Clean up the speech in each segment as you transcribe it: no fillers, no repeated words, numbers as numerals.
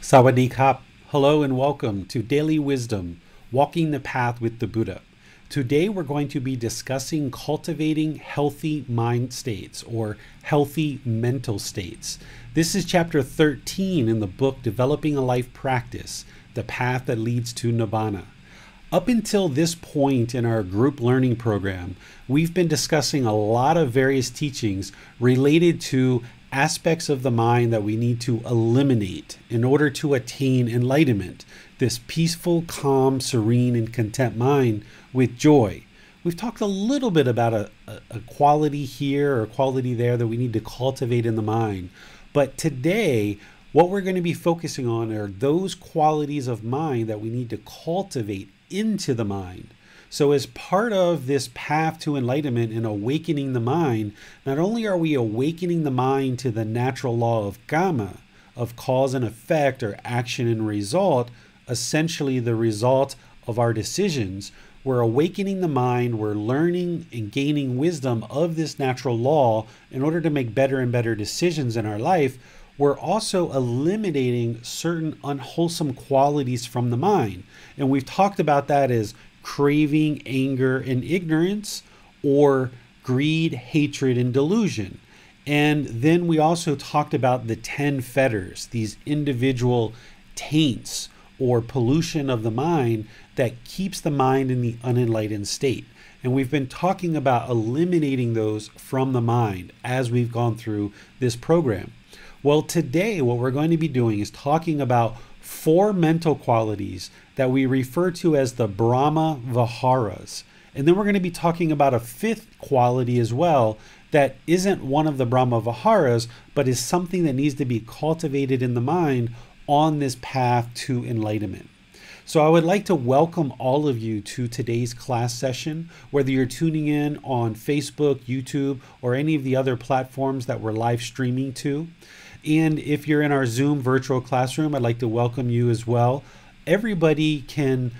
Sawadee-kap. Hello and welcome to Daily Wisdom, Walking the Path with the Buddha. Today we're going to be discussing cultivating healthy mind states or healthy mental states. This is chapter 13 in the book Developing a Life Practice, The Path That Leads to Nibbana. Up until this point in our group learning program, we've been discussing a lot of various teachings related to aspects of the mind that we need to eliminate in order to attain enlightenment, this peaceful, calm, serene, and content mind with joy. We've talked a little bit about a quality here or a quality there that we need to cultivate in the mind. But today, what we're going to be focusing on are those qualities of mind that we need to cultivate into the mind. So as part of this path to enlightenment and awakening the mind, not only are we awakening the mind to the natural law of karma, of cause and effect or action and result, essentially the result of our decisions, we're awakening the mind, we're learning and gaining wisdom of this natural law in order to make better and better decisions in our life. We're also eliminating certain unwholesome qualities from the mind. And we've talked about that as craving, anger, and ignorance, or greed, hatred, and delusion. And then we also talked about the 10 fetters, these individual taints or pollution of the mind that keeps the mind in the unenlightened state. And we've been talking about eliminating those from the mind as we've gone through this program. Well, today what we're going to be doing is talking about 4 mental qualities that we refer to as the Brahma-viharas. And then we're going to be talking about a 5th quality as well that isn't one of the Brahma-viharas, but is something that needs to be cultivated in the mind on this path to enlightenment. So I would like to welcome all of you to today's class session, whether you're tuning in on Facebook, YouTube, or any of the other platforms that we're live streaming to. And if you're in our Zoom virtual classroom, I'd like to welcome you as well. Everybody can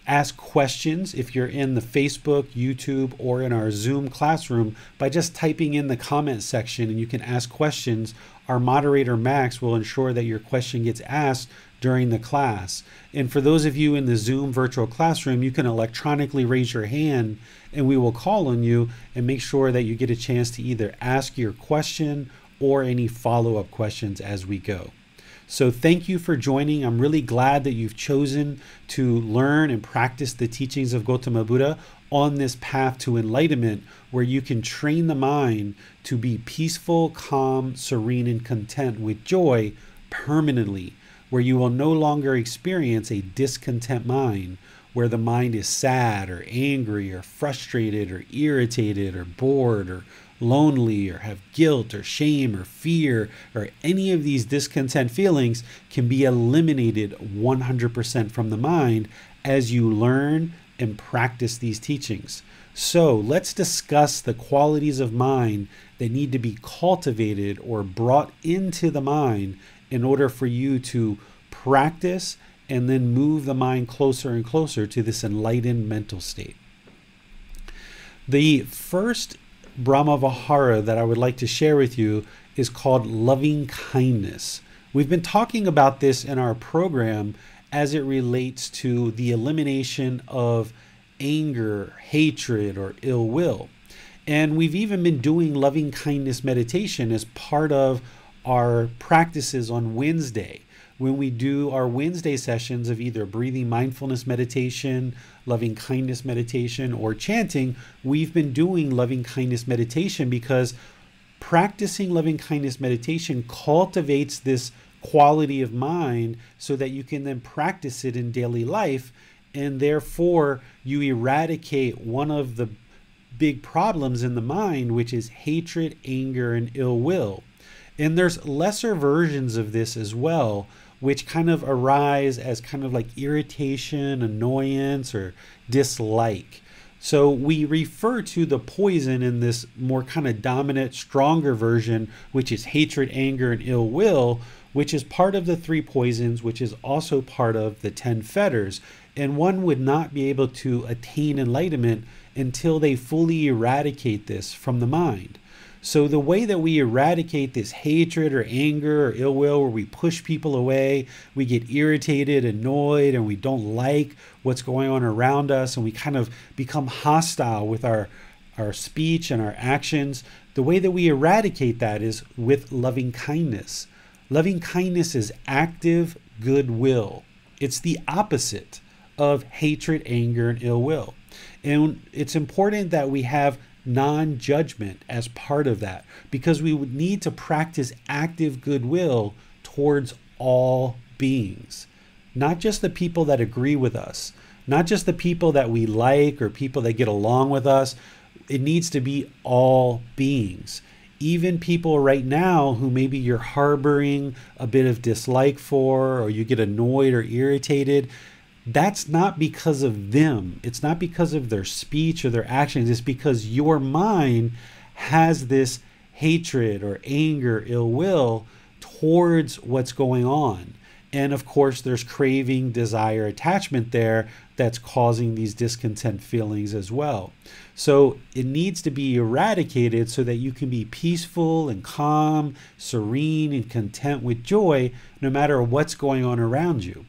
ask questions if you're in the Facebook, YouTube, or in our Zoom classroom by just typing in the comment section, and you can ask questions. Our moderator, Max, will ensure that your question gets asked during the class. And for those of you in the Zoom virtual classroom, you can electronically raise your hand and we will call on you and make sure that you get a chance to either ask your question or any follow-up questions as we go. So thank you for joining. I'm really glad that you've chosen to learn and practice the teachings of Gotama Buddha on this path to enlightenment, where you can train the mind to be peaceful, calm, serene, and content with joy permanently, where you will no longer experience a discontent mind, where the mind is sad or angry or frustrated or irritated or bored or lonely or have guilt or shame or fear, or any of these discontent feelings can be eliminated 100% from the mind as you learn and practice these teachings. So let's discuss the qualities of mind that need to be cultivated or brought into the mind in order for you to practice and then move the mind closer and closer to this enlightened mental state. The first Brahma-vihara that I would like to share with you is called loving kindness. We've been talking about this in our program as it relates to the elimination of anger, hatred, or ill will. And we've even been doing loving kindness meditation as part of our practices on Wednesday. When we do our Wednesday sessions of either breathing mindfulness meditation, loving kindness meditation, or chanting, we've been doing loving kindness meditation because practicing loving kindness meditation cultivates this quality of mind so that you can then practice it in daily life, and therefore you eradicate one of the big problems in the mind, which is hatred, anger, and ill will. And there's lesser versions of this as well, which kind of arise as kind of like irritation, annoyance, or dislike. So we refer to the poison in this more kind of dominant, stronger version, which is hatred, anger, and ill will, which is part of the 3 poisons, which is also part of the 10 fetters. And one would not be able to attain enlightenment until they fully eradicate this from the mind. So the way that we eradicate this hatred or anger or ill will, where we push people away, we get irritated, annoyed, and we don't like what's going on around us, and we kind of become hostile with our speech and our actions. The way that we eradicate that is with loving kindness. Loving kindness is active goodwill. It's the opposite of hatred, anger, and ill will. And it's important that we have non-judgment as part of that, because we would need to practice active goodwill towards all beings, not just the people that agree with us, not just the people that we like or people that get along with us. It needs to be all beings. Even people right now who maybe you're harboring a bit of dislike for, or you get annoyed or irritated, that's not because of them. It's not because of their speech or their actions. It's because your mind has this hatred or anger, ill will towards what's going on. And of course, there's craving, desire, attachment there that's causing these discontent feelings as well. So it needs to be eradicated so that you can be peaceful and calm, serene and content with joy, no matter what's going on around you.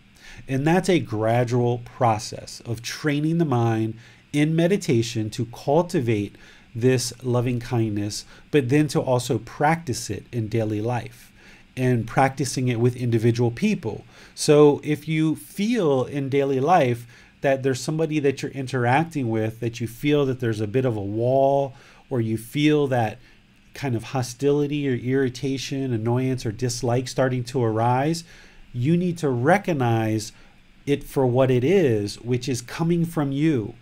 And that's a gradual process of training the mind in meditation to cultivate this loving kindness, but then to also practice it in daily life and practicing it with individual people. So if you feel in daily life that there's somebody that you're interacting with, that you feel that there's a bit of a wall, or you feel that kind of hostility or irritation, annoyance, or dislike starting to arise, you need to recognize it for what it is, which is coming from you.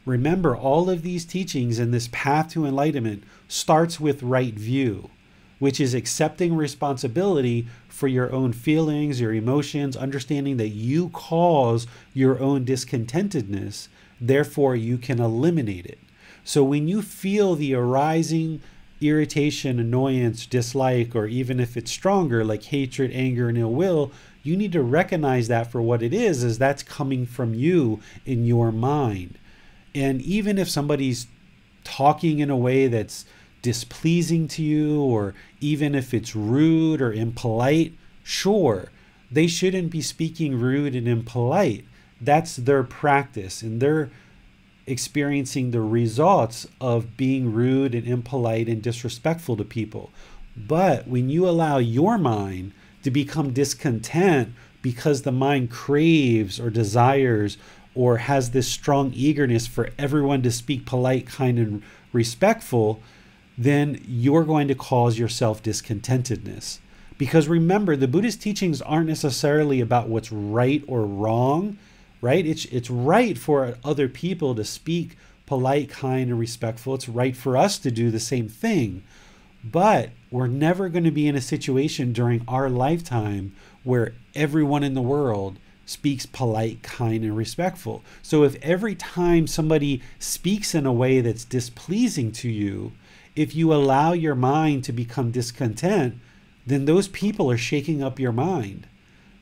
Remember, all of these teachings in this path to enlightenment starts with right view, which is accepting responsibility for your own feelings, your emotions, understanding that you cause your own discontentedness, therefore you can eliminate it. So when you feel the arising irritation, annoyance, dislike, or even if it's stronger, like hatred, anger, and ill will, you need to recognize that for what it is, as that's coming from you in your mind. And even if somebody's talking in a way that's displeasing to you, or even if it's rude or impolite, sure, they shouldn't be speaking rude and impolite. That's their practice, and they're experiencing the results of being rude and impolite and disrespectful to people. But when you allow your mind to become discontent because the mind craves or desires or has this strong eagerness for everyone to speak polite, kind, and respectful, then you're going to cause yourself discontentedness. Because remember, the Buddhist teachings aren't necessarily about what's right or wrong, right? It's right for other people to speak polite, kind, and respectful. It's right for us to do the same thing. But we're never going to be in a situation during our lifetime where everyone in the world speaks polite, kind, and respectful. So if every time somebody speaks in a way that's displeasing to you, if you allow your mind to become discontent, then those people are shaking up your mind,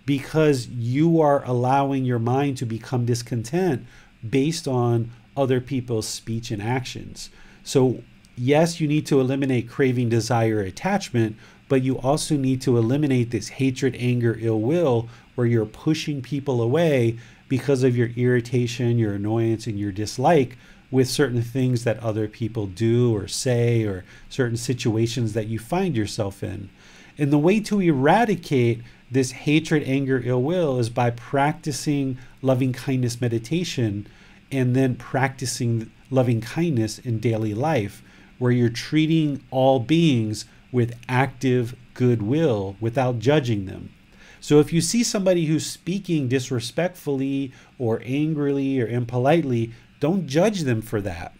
because you are allowing your mind to become discontent based on other people's speech and actions. So yes, you need to eliminate craving, desire, attachment, but you also need to eliminate this hatred, anger, ill will, where you're pushing people away because of your irritation, your annoyance, and your dislike with certain things that other people do or say, or certain situations that you find yourself in. And the way to eradicate this hatred, anger, ill will is by practicing loving kindness meditation, and then practicing loving kindness in daily life, where you're treating all beings with active goodwill without judging them. So if you see somebody who's speaking disrespectfully or angrily or impolitely, don't judge them for that.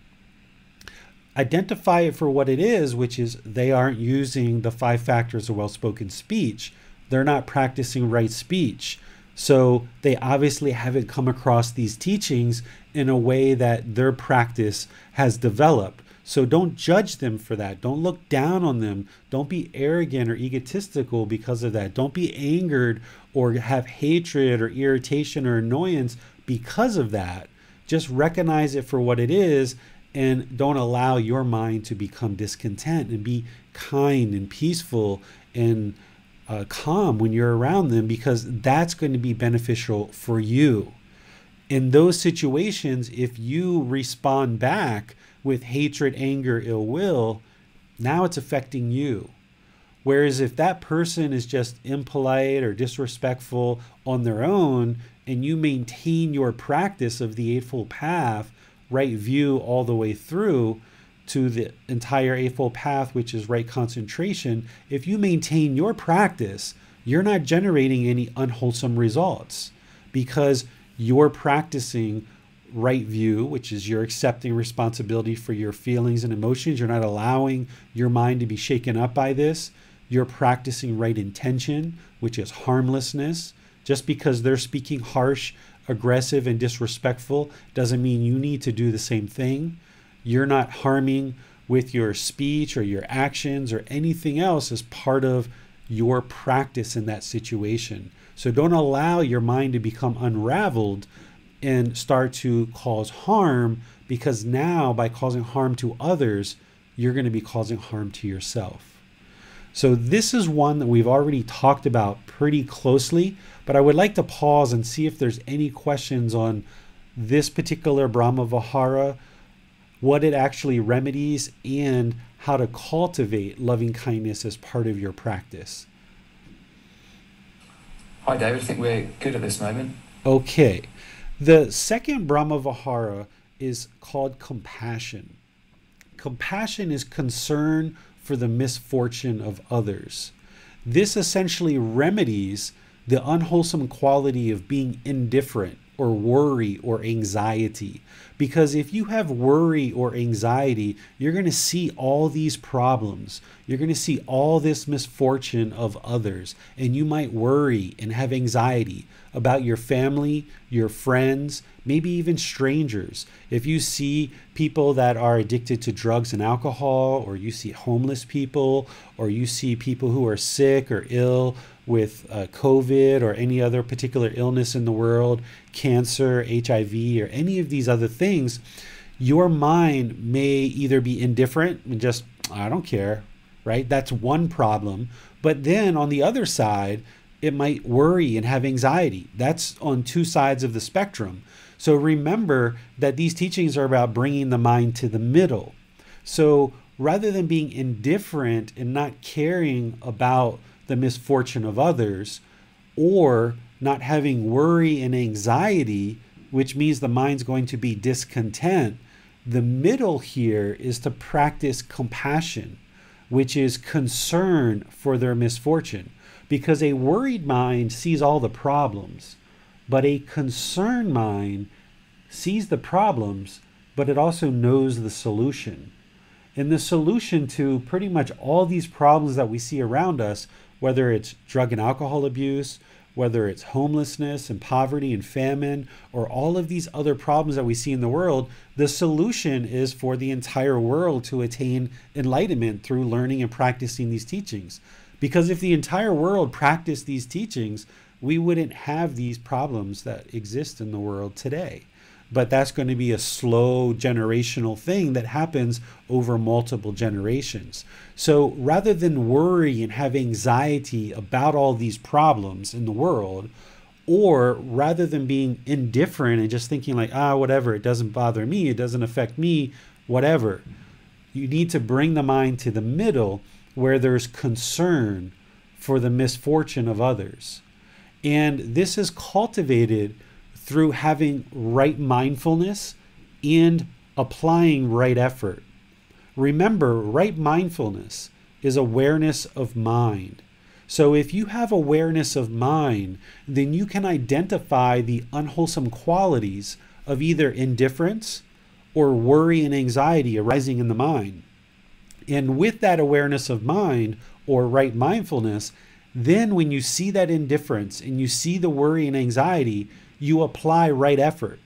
Identify it for what it is, which is they aren't using the 5 factors of well-spoken speech. They're not practicing right speech. So they obviously haven't come across these teachings in a way that their practice has developed. So don't judge them for that. Don't look down on them. Don't be arrogant or egotistical because of that. Don't be angered or have hatred or irritation or annoyance because of that. Just recognize it for what it is and don't allow your mind to become discontent, and be kind and peaceful and calm when you're around them, because that's going to be beneficial for you. In those situations, if you respond back with hatred, anger, ill will, now it's affecting you. Whereas if that person is just impolite or disrespectful on their own, and you maintain your practice of the Eightfold Path, right view all the way through to the entire Eightfold Path, which is right concentration, if you maintain your practice, you're not generating any unwholesome results, because you're practicing right view, which is you're accepting responsibility for your feelings and emotions. You're not allowing your mind to be shaken up by this. You're practicing right intention, which is harmlessness. Just because they're speaking harsh, aggressive, and disrespectful doesn't mean you need to do the same thing. You're not harming with your speech or your actions or anything else as part of your practice in that situation. So don't allow your mind to become unraveled and start to cause harm, because now by causing harm to others, you're going to be causing harm to yourself. So this is one that we've already talked about pretty closely, but I would like to pause and see if there's any questions on this particular Brahma-vihara, what it actually remedies, and how to cultivate loving kindness as part of your practice. Hi David, I think we're good at this moment. Okay. The second Brahma-vihara is called compassion. Compassion is concern for the misfortune of others. This essentially remedies the unwholesome quality of being indifferent or worry or anxiety. Because if you have worry or anxiety, you're going to see all these problems. You're going to see all this misfortune of others. And you might worry and have anxiety about your family, your friends, maybe even strangers. If you see people that are addicted to drugs and alcohol, or you see homeless people, or you see people who are sick or ill with COVID or any other particular illness in the world, cancer, HIV, or any of these other things, your mind may either be indifferent and just, I don't care, right? That's one problem. But then on the other side, it might worry and have anxiety. That's on two sides of the spectrum. So remember that these teachings are about bringing the mind to the middle. So rather than being indifferent and not caring about the misfortune of others, or not having worry and anxiety, which means the mind's going to be discontent, the middle here is to practice compassion, which is concern for their misfortune. Because a worried mind sees all the problems, but a concerned mind sees the problems, but it also knows the solution. And the solution to pretty much all these problems that we see around us, whether it's drug and alcohol abuse, whether it's homelessness and poverty and famine, or all of these other problems that we see in the world, the solution is for the entire world to attain enlightenment through learning and practicing these teachings. Because if the entire world practiced these teachings, we wouldn't have these problems that exist in the world today. But that's going to be a slow generational thing that happens over multiple generations. So rather than worry and have anxiety about all these problems in the world, or rather than being indifferent and just thinking like, whatever, it doesn't bother me, it doesn't affect me, whatever, you need to bring the mind to the middle where there's concern for the misfortune of others. And this is cultivated through having right mindfulness and applying right effort. Remember, right mindfulness is awareness of mind. So if you have awareness of mind, then you can identify the unwholesome qualities of either indifference or worry and anxiety arising in the mind. And with that awareness of mind or right mindfulness, then when you see that indifference and you see the worry and anxiety, you apply right effort.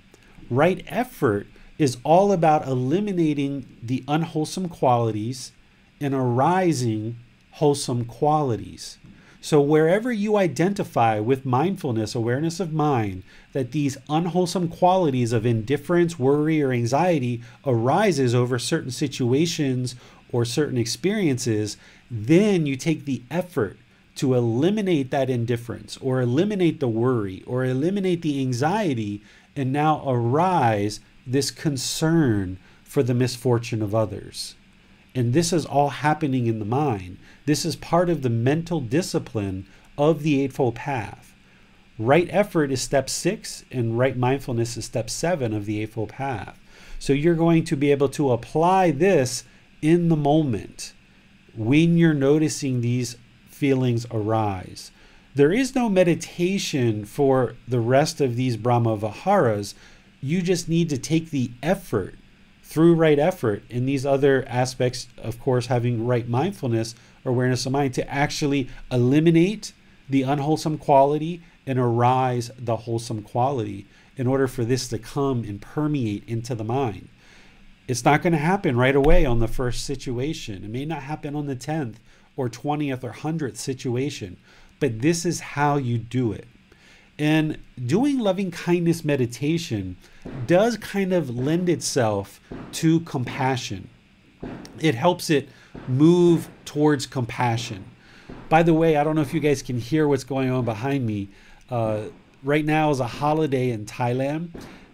Right effort is all about eliminating the unwholesome qualities and arising wholesome qualities. So wherever you identify with mindfulness, awareness of mind, that these unwholesome qualities of indifference, worry, or anxiety arises over certain situations or certain experiences, then you take the effort to eliminate that indifference or eliminate the worry or eliminate the anxiety, and now arise this concern for the misfortune of others. And this is all happening in the mind. This is part of the mental discipline of the Eightfold Path. Right effort is step 6, and right mindfulness is step 7 of the Eightfold Path. So you're going to be able to apply this in the moment when you're noticing these feelings arise. There is no meditation for the rest of these Brahma-viharas. You just need to take the effort through right effort in these other aspects, of course, having right mindfulness or awareness of mind, to actually eliminate the unwholesome quality and arise the wholesome quality in order for this to come and permeate into the mind. It's not going to happen right away on the first situation. It may not happen on the 10th or 20th or 100th situation, but this is how you do it. And doing loving kindness meditation does kind of lend itself to compassion. It helps it move towards compassion. By the way, I don't know if you guys can hear what's going on behind me. Right now is a holiday in Thailand,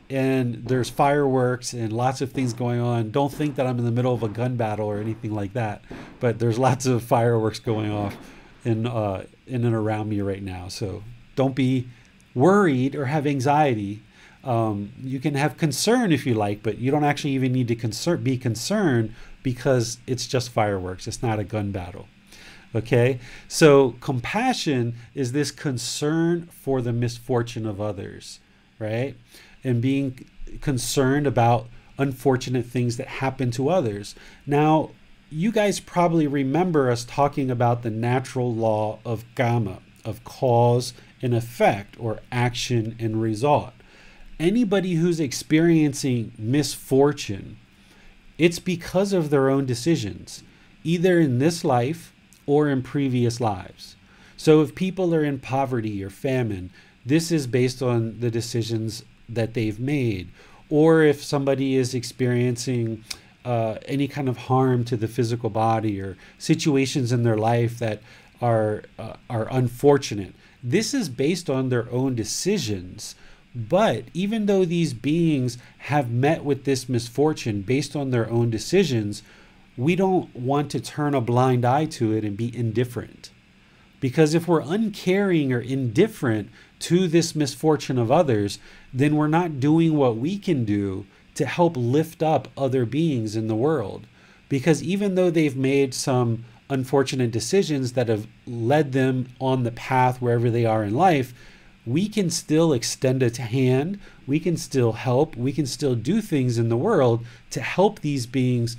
and there's fireworks and lots of things going on. Don't think that I'm in the middle of a gun battle or anything like that, but there's lots of fireworks going off in and around me right now. So don't be worried or have anxiety. You can have concern if you like, but you don't actually even need to be concerned, because it's just fireworks. It's not a gun battle. Okay, so compassion is this concern for the misfortune of others, right? And being concerned about unfortunate things that happen to others. Now, you guys probably remember us talking about the natural law of karma, of cause and effect, or action and result. Anybody who's experiencing misfortune, it's because of their own decisions, either in this life or in previous lives. So if people are in poverty or famine, this is based on the decisions that they've made. Or if somebody is experiencing any kind of harm to the physical body, or situations in their life that are unfortunate, this is based on their own decisions. But even though these beings have met with this misfortune based on their own decisions, we don't want to turn a blind eye to it and be indifferent. Because if we're uncaring or indifferent to this misfortune of others, then we're not doing what we can do to help lift up other beings in the world. Because even though they've made some unfortunate decisions that have led them on the path wherever they are in life, we can still extend a hand, we can still help, we can still do things in the world to help these beings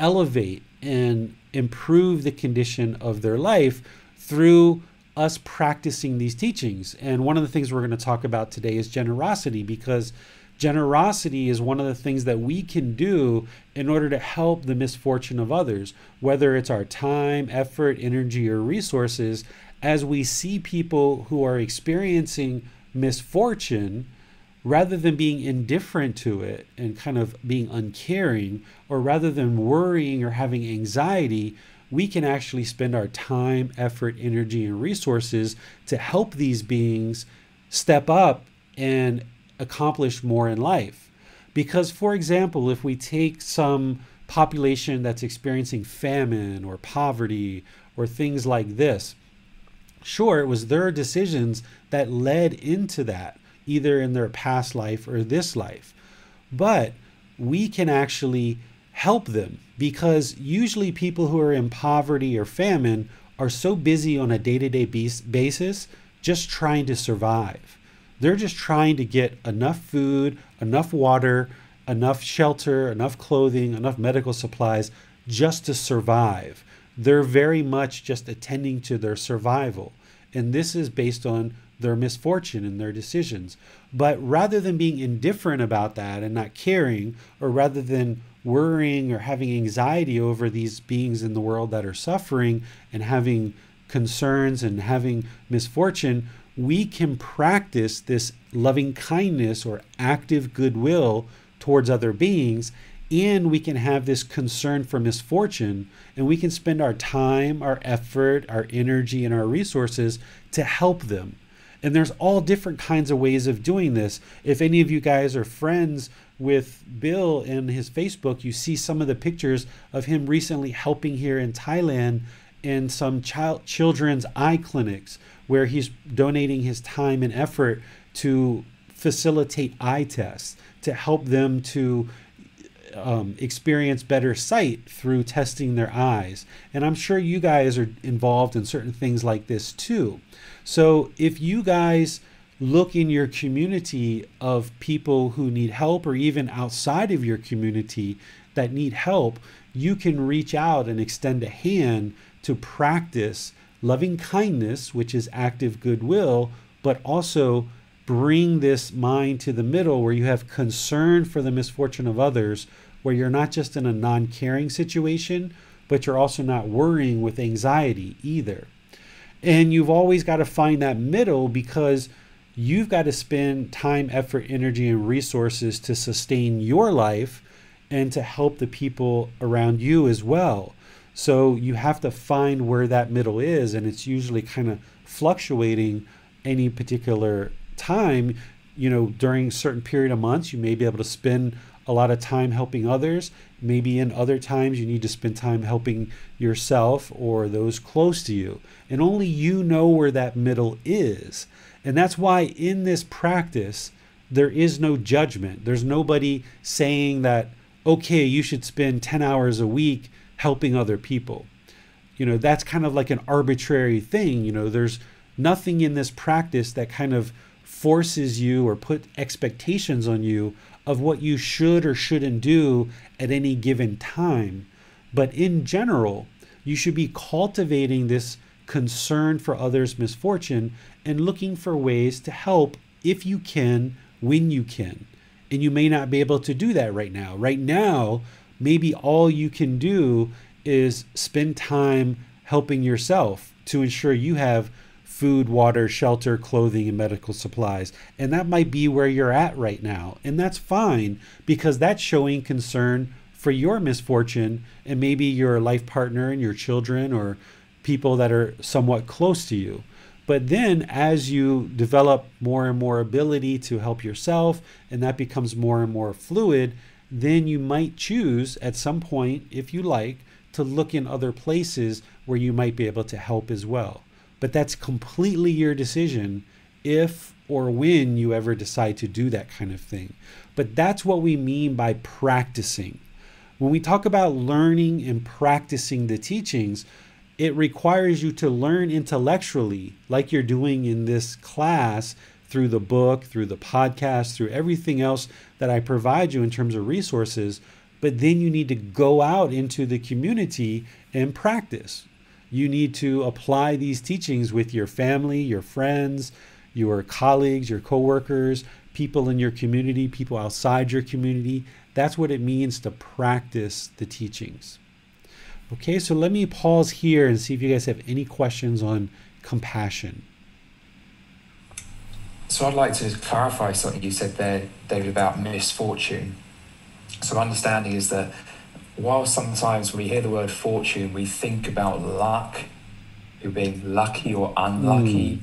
elevate and improve the condition of their life through us practicing these teachings. And one of the things we're going to talk about today is generosity, because generosity is one of the things that we can do in order to help the misfortune of others, whether it's our time, effort, energy, or resources. As we see people who are experiencing misfortune, rather than being indifferent to it and kind of being uncaring, or rather than worrying or having anxiety, we can actually spend our time, effort, energy, and resources to help these beings step up and accomplish more in life. Because, for example, if we take some population that's experiencing famine or poverty or things like this, sure, it was their decisions that led into that, either in their past life or this life. But we can actually help them, because usually people who are in poverty or famine are so busy on a day-to-day basis just trying to survive. They're just trying to get enough food, enough water, enough shelter, enough clothing, enough medical supplies just to survive. They're very much just attending to their survival. And this is based on their misfortune and their decisions. But rather than being indifferent about that and not caring, or rather than worrying or having anxiety over these beings in the world that are suffering and having concerns and having misfortune, we can practice this loving kindness or active goodwill towards other beings, and we can have this concern for misfortune, and we can spend our time, our effort, our energy, and our resources to help them. And there's all different kinds of ways of doing this. If any of you guys are friends with Bill and his Facebook, you see some of the pictures of him recently helping here in Thailand in some children's eye clinics where he's donating his time and effort to facilitate eye tests, to help them to experience better sight through testing their eyes. And I'm sure you guys are involved in certain things like this too. So if you guys look in your community of people who need help, or even outside of your community that need help, you can reach out and extend a hand to practice loving kindness, which is active goodwill, but also bring this mind to the middle where you have concern for the misfortune of others, where you're not just in a non-caring situation, but you're also not worrying with anxiety either. And you've always got to find that middle, because you've got to spend time, effort, energy, and resources to sustain your life and to help the people around you as well. So you have to find where that middle is, and it's usually kind of fluctuating any particular time. You know, during a certain period of months, you may be able to spend a lot of time helping others. Maybe in other times you need to spend time helping yourself or those close to you. And only you know where that middle is. And that's why in this practice, there is no judgment. There's nobody saying that, okay, you should spend 10 hours a week helping other people. You know, that's kind of like an arbitrary thing. You know, there's nothing in this practice that kind of forces you or put expectations on you of what you should or shouldn't do at any given time. But in general, you should be cultivating this concern for others' misfortune and looking for ways to help if you can, when you can. And you may not be able to do that right now. Right now, maybe all you can do is spend time helping yourself to ensure you have food, water, shelter, clothing, and medical supplies. And that might be where you're at right now. And that's fine, because that's showing concern for your misfortune and maybe your life partner and your children or people that are somewhat close to you. But then as you develop more and more ability to help yourself, and that becomes more and more fluid, then you might choose at some point, if you like, to look in other places where you might be able to help as well. But that's completely your decision if or when you ever decide to do that kind of thing. But that's what we mean by practicing. When we talk about learning and practicing the teachings, it requires you to learn intellectually, like you're doing in this class, through the book, through the podcast, through everything else that I provide you in terms of resources. But then you need to go out into the community and practice. You need to apply these teachings with your family, your friends, your colleagues, your coworkers, people in your community, people outside your community. That's what it means to practice the teachings. Okay, so let me pause here and see if you guys have any questions on compassion. So I'd like to clarify something you said there, David, about misfortune. So my understanding is that while sometimes when we hear the word fortune, we think about luck, you're being lucky or unlucky.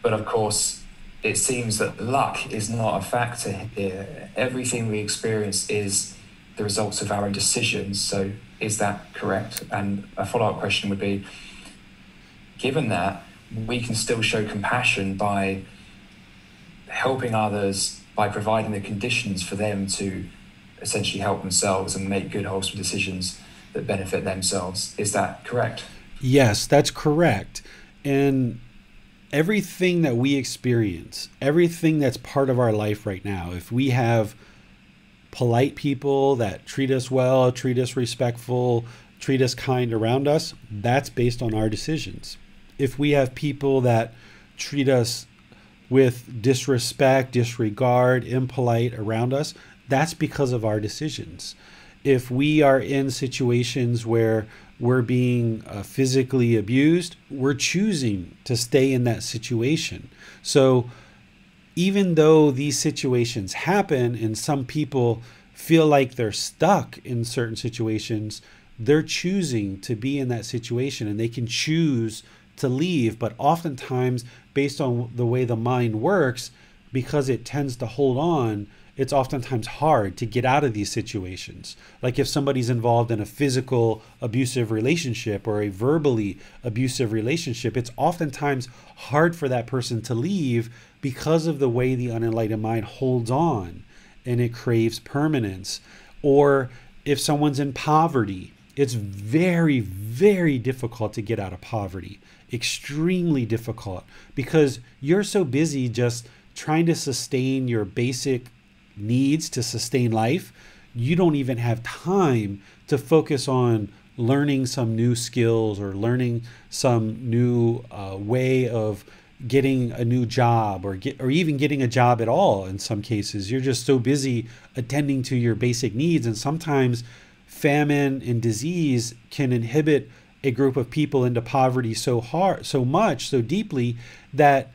But of course, it seems that luck is not a factor here. Everything we experience is the results of our own decisions. So is that correct? And a follow-up question would be, given that, we can still show compassion by helping others, by providing the conditions for them to essentially help themselves and make good, wholesome decisions that benefit themselves. Is that correct? Yes, that's correct. And everything that we experience, everything that's part of our life right now, if we have polite people that treat us well, treat us respectful, treat us kind around us, that's based on our decisions. If we have people that treat us with disrespect, disregard, impolite around us, that's because of our decisions. if we are in situations where we're being physically abused, we're choosing to stay in that situation. So even though these situations happen and some people feel like they're stuck in certain situations, they're choosing to be in that situation, and they can choose to leave. But oftentimes, based on the way the mind works, because it tends to hold on, it's oftentimes hard to get out of these situations. Like if somebody's involved in a physical abusive relationship or a verbally abusive relationship, it's oftentimes hard for that person to leave because of the way the unenlightened mind holds on and it craves permanence. Or if someone's in poverty, it's very, very difficult to get out of poverty. Extremely difficult, because you're so busy just trying to sustain your basic needs to sustain life. You don't even have time to focus on learning some new skills or learning some new way of getting a new job, or even getting a job at all. In some cases, you're just so busy attending to your basic needs. And sometimes famine and disease can inhibit a group of people into poverty so deeply that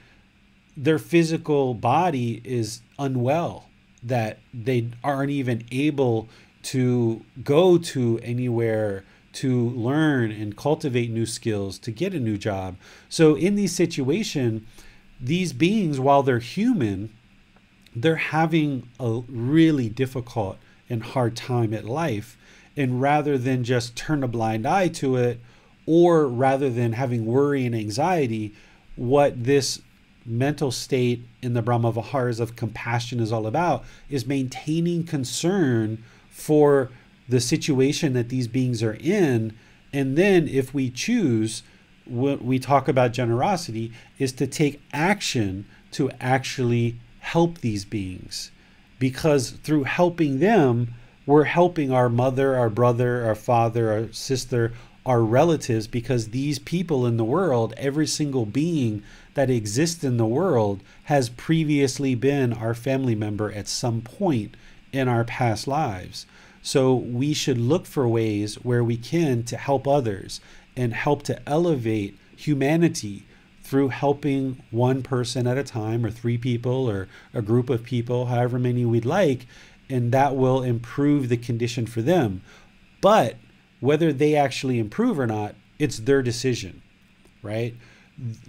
their physical body is unwell, that they aren't even able to go to anywhere to learn and cultivate new skills to get a new job. So in these situations, these beings, while they're human, they're having a really difficult and hard time at life. And rather than just turn a blind eye to it, or rather than having worry and anxiety, what this mental state in the Brahma-viharas of compassion is all about is maintaining concern for the situation that these beings are in. And then if we choose, what we talk about generosity is to take action to actually help these beings. Because through helping them, we're helping our mother, our brother, our father, our sister, our relatives, because these people in the world, every single being that exists in the world has previously been our family member at some point in our past lives. So we should look for ways where we can to help others and help to elevate humanity through helping one person at a time, or 3 people, or a group of people, however many we'd like, and that will improve the condition for them. But whether they actually improve or not, it's their decision, right?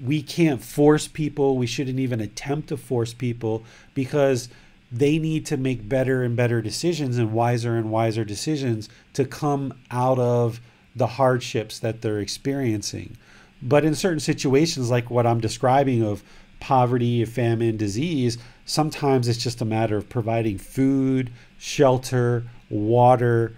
We can't force people. We shouldn't even attempt to force people, because they need to make better and better decisions and wiser decisions to come out of the hardships that they're experiencing. But in certain situations, like what I'm describing of poverty, famine, disease, sometimes it's just a matter of providing food, shelter, water,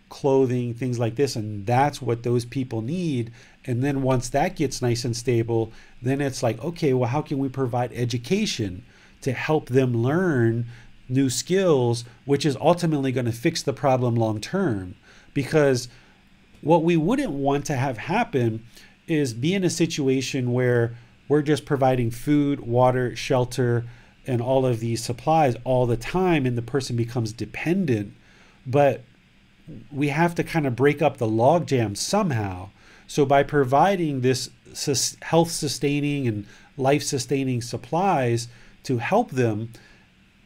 clothing, things like this. And that's what those people need. And then once that gets nice and stable, then it's like, okay, well, how can we provide education to help them learn new skills, which is ultimately going to fix the problem long term? Because what we wouldn't want to have happen is be in a situation where we're just providing food, water, shelter, and all of these supplies all the time, and the person becomes dependent. But we have to kind of break up the logjam somehow. So by providing this health sustaining and life sustaining supplies to help them,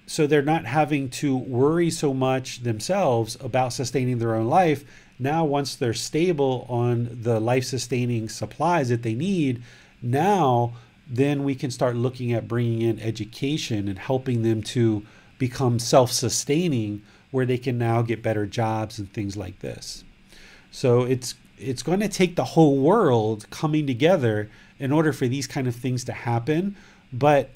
so they're not having to worry so much themselves about sustaining their own life. Now, once they're stable on the life sustaining supplies that they need, now then we can start looking at bringing in education and helping them to become self-sustaining, where they can now get better jobs and things like this. So it's going to take the whole world coming together in order for these kind of things to happen. But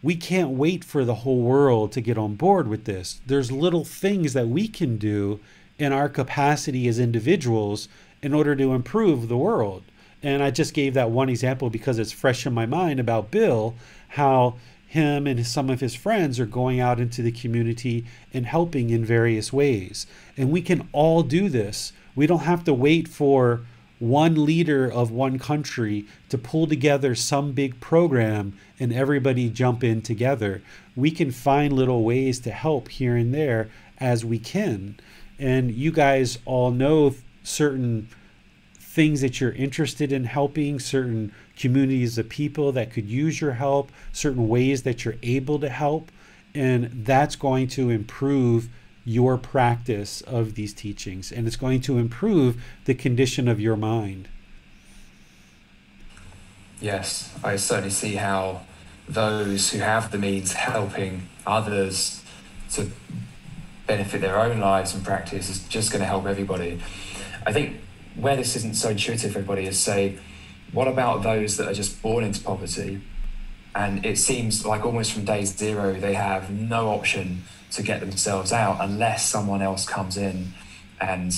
we can't wait for the whole world to get on board with this. There's little things that we can do in our capacity as individuals in order to improve the world. And I just gave that one example because it's fresh in my mind about Bill, how him and some of his friends are going out into the community and helping in various ways. And we can all do this. We don't have to wait for one leader of one country to pull together some big program and everybody jump in together. We can find little ways to help here and there as we can. And you guys all know certain things that you're interested in helping, certain communities of people that could use your help, certain ways that you're able to help. And that's going to improve your practice of these teachings. And it's going to improve the condition of your mind. Yes, I certainly see how those who have the means helping others to benefit their own lives and practice is just going to help everybody. I think where this isn't so intuitive for everybody is, say, what about those that are just born into poverty, and it seems like almost from day zero they have no option to get themselves out unless someone else comes in and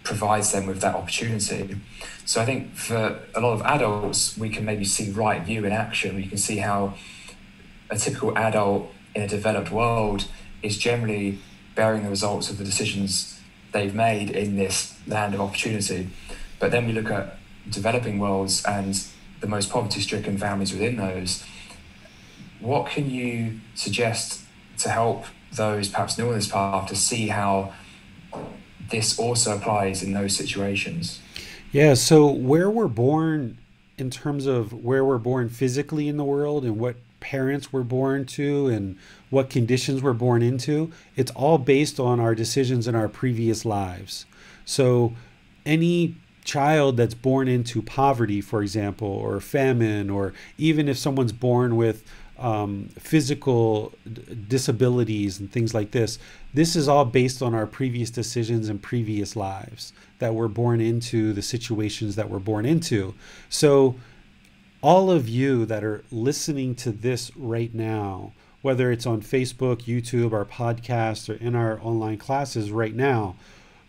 provides them with that opportunity. So I think for a lot of adults, we can maybe see right view in action. We can see how a typical adult in a developed world is generally bearing the results of the decisions they've made in this land of opportunity. But then we look at developing worlds and the most poverty-stricken families within those. What can you suggest to help those perhaps new on this path to see how this also applies in those situations? Yeah, so where we're born, in terms of where we're born physically in the world and what parents we're born to and what conditions we're born into, it's all based on our decisions in our previous lives. So any child that's born into poverty, for example, or famine, or even if someone's born with physical disabilities and things like this, this is all based on our previous decisions and previous lives that we're born into, the situations that we're born into. So all of you that are listening to this right now, whether it's on Facebook, YouTube, our podcast, or in our online classes right now,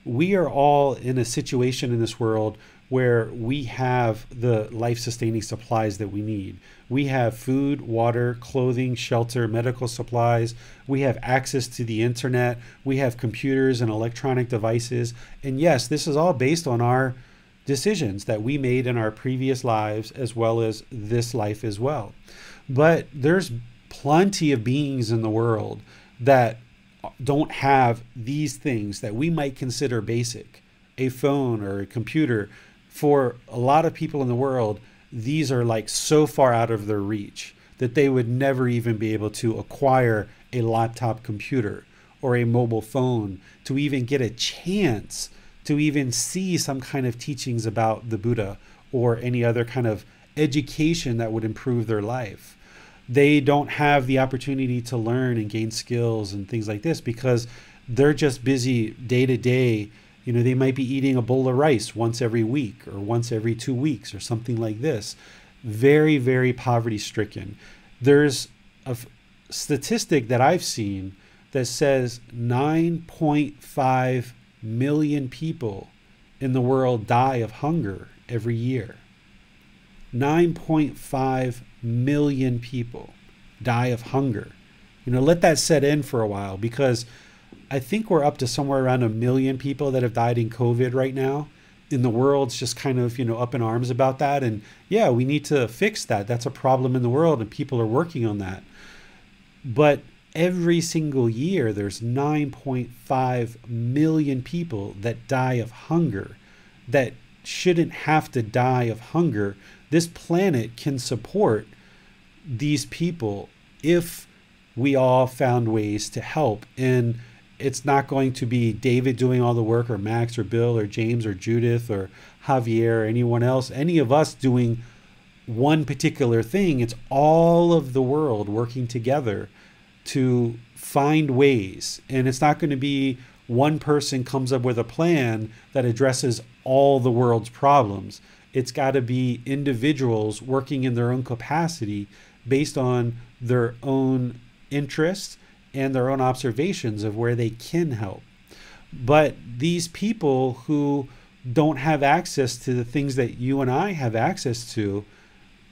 we are all in a situation in this world where we have the life-sustaining supplies that we need. We have food, water, clothing, shelter, medical supplies. We have access to the internet. We have computers and electronic devices. And yes, this is all based on our decisions that we made in our previous lives, as well as this life as well. But there's plenty of beings in the world that don't have these things that we might consider basic. A phone or a computer, for a lot of people in the world, these are like so far out of their reach that they would never even be able to acquire a laptop computer or a mobile phone to even get a chance to even see some kind of teachings about the Buddha or any other kind of education that would improve their life. They don't have the opportunity to learn and gain skills and things like this because they're just busy day to day. You know, they might be eating a bowl of rice once every week or once every 2 weeks or something like this. Very, very poverty stricken. There's a statistic that I've seen that says 9.5 million people in the world die of hunger every year. 9.5 million people die of hunger. You know, let that set in for a while, because I think we're up to somewhere around 1 million people that have died in COVID right now. In the world's just kind of, you know, up in arms about that. And yeah, we need to fix that. That's a problem in the world and people are working on that. But every single year, there's 9.5 million people that die of hunger that shouldn't have to die of hunger. This planet can support these people if we all found ways to help. And it's not going to be David doing all the work, or Max, or Bill, or James, or Judith, or Javier, or anyone else, any of us doing one particular thing. It's all of the world working together to find ways. And it's not going to be one person comes up with a plan that addresses all the world's problems. It's got to be individuals working in their own capacity based on their own interests and their own observations of where they can help. But these people who don't have access to the things that you and I have access to,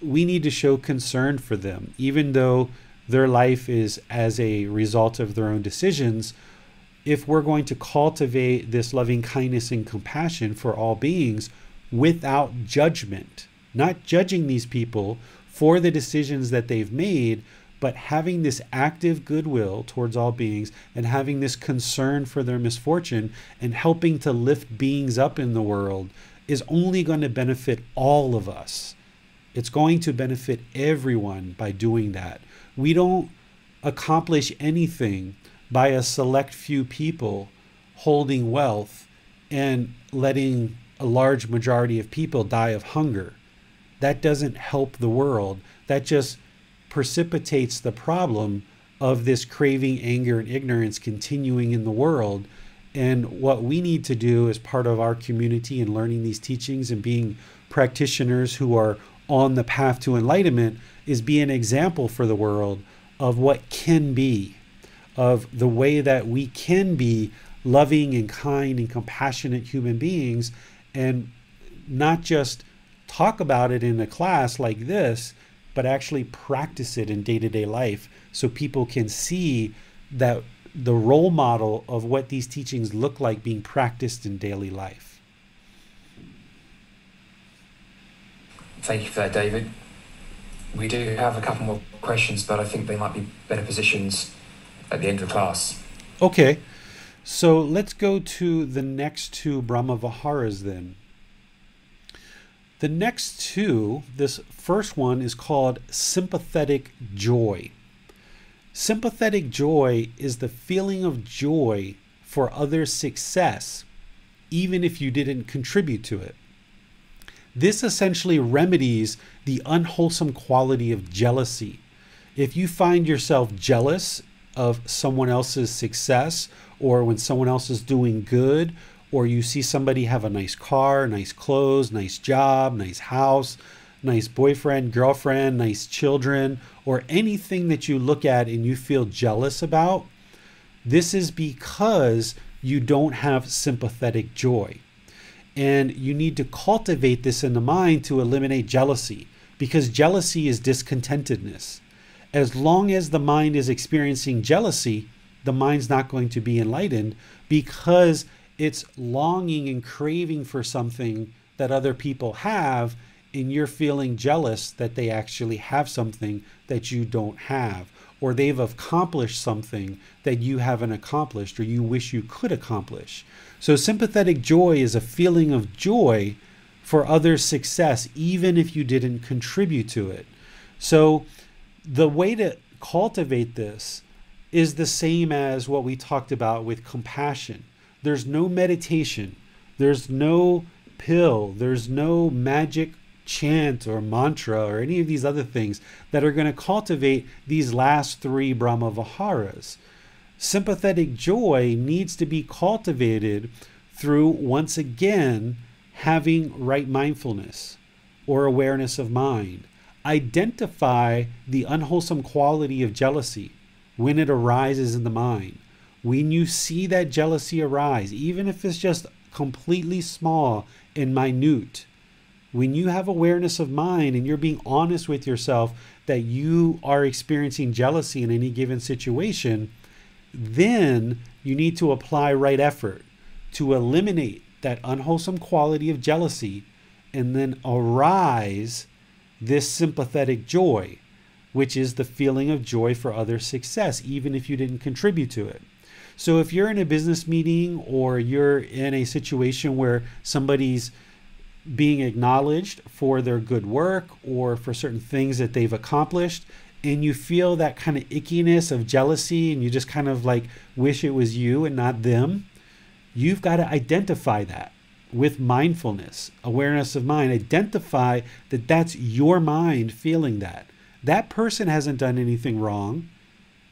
we need to show concern for them, even though their life is as a result of their own decisions. If we're going to cultivate this loving kindness and compassion for all beings without judgment, not judging these people for the decisions that they've made, but having this active goodwill towards all beings and having this concern for their misfortune and helping to lift beings up in the world is only going to benefit all of us. It's going to benefit everyone by doing that. We don't accomplish anything by a select few people holding wealth and letting a large majority of people die of hunger. That doesn't help the world. That just precipitates the problem of this craving, anger, and ignorance continuing in the world. And what we need to do as part of our community and learning these teachings and being practitioners who are on the path to enlightenment is be an example for the world of what can be, of the way that we can be loving and kind and compassionate human beings, and not just talk about it in a class like this, but actually practice it in day-to-day life so people can see that the role model of what these teachings look like being practiced in daily life. Thank you for that, David. We do have a couple more questions, but I think they might be better positions at the end of the class. Okay, so let's go to the next two Brahma-viharas then. The next two, this first one is called sympathetic joy. Sympathetic joy is the feeling of joy for others' success, even if you didn't contribute to it. This essentially remedies the unwholesome quality of jealousy. If you find yourself jealous of someone else's success, or when someone else is doing good, or you see somebody have a nice car, nice clothes, nice job, nice house, nice boyfriend, girlfriend, nice children, or anything that you look at and you feel jealous about, this is because you don't have sympathetic joy. And you need to cultivate this in the mind to eliminate jealousy, because jealousy is discontentedness. As long as the mind is experiencing jealousy, the mind's not going to be enlightened, because it's longing and craving for something that other people have, and you're feeling jealous that they actually have something that you don't have, or they've accomplished something that you haven't accomplished or you wish you could accomplish. So sympathetic joy is a feeling of joy for others' success, even if you didn't contribute to it. So the way to cultivate this is the same as what we talked about with compassion. There's no meditation, there's no pill, there's no magic chant or mantra or any of these other things that are going to cultivate these last three Brahma-viharas. Sympathetic joy needs to be cultivated through, once again, having right mindfulness or awareness of mind. Identify the unwholesome quality of jealousy when it arises in the mind. When you see that jealousy arise, even if it's just completely small and minute, when you have awareness of mind and you're being honest with yourself that you are experiencing jealousy in any given situation, then you need to apply right effort to eliminate that unwholesome quality of jealousy and then arise this sympathetic joy, which is the feeling of joy for other success, even if you didn't contribute to it. So if you're in a business meeting or you're in a situation where somebody's being acknowledged for their good work or for certain things that they've accomplished, and you feel that kind of ickiness of jealousy and you just kind of like wish it was you and not them, you've got to identify that with mindfulness, awareness of mind. Identify that that's your mind feeling that. That person hasn't done anything wrong.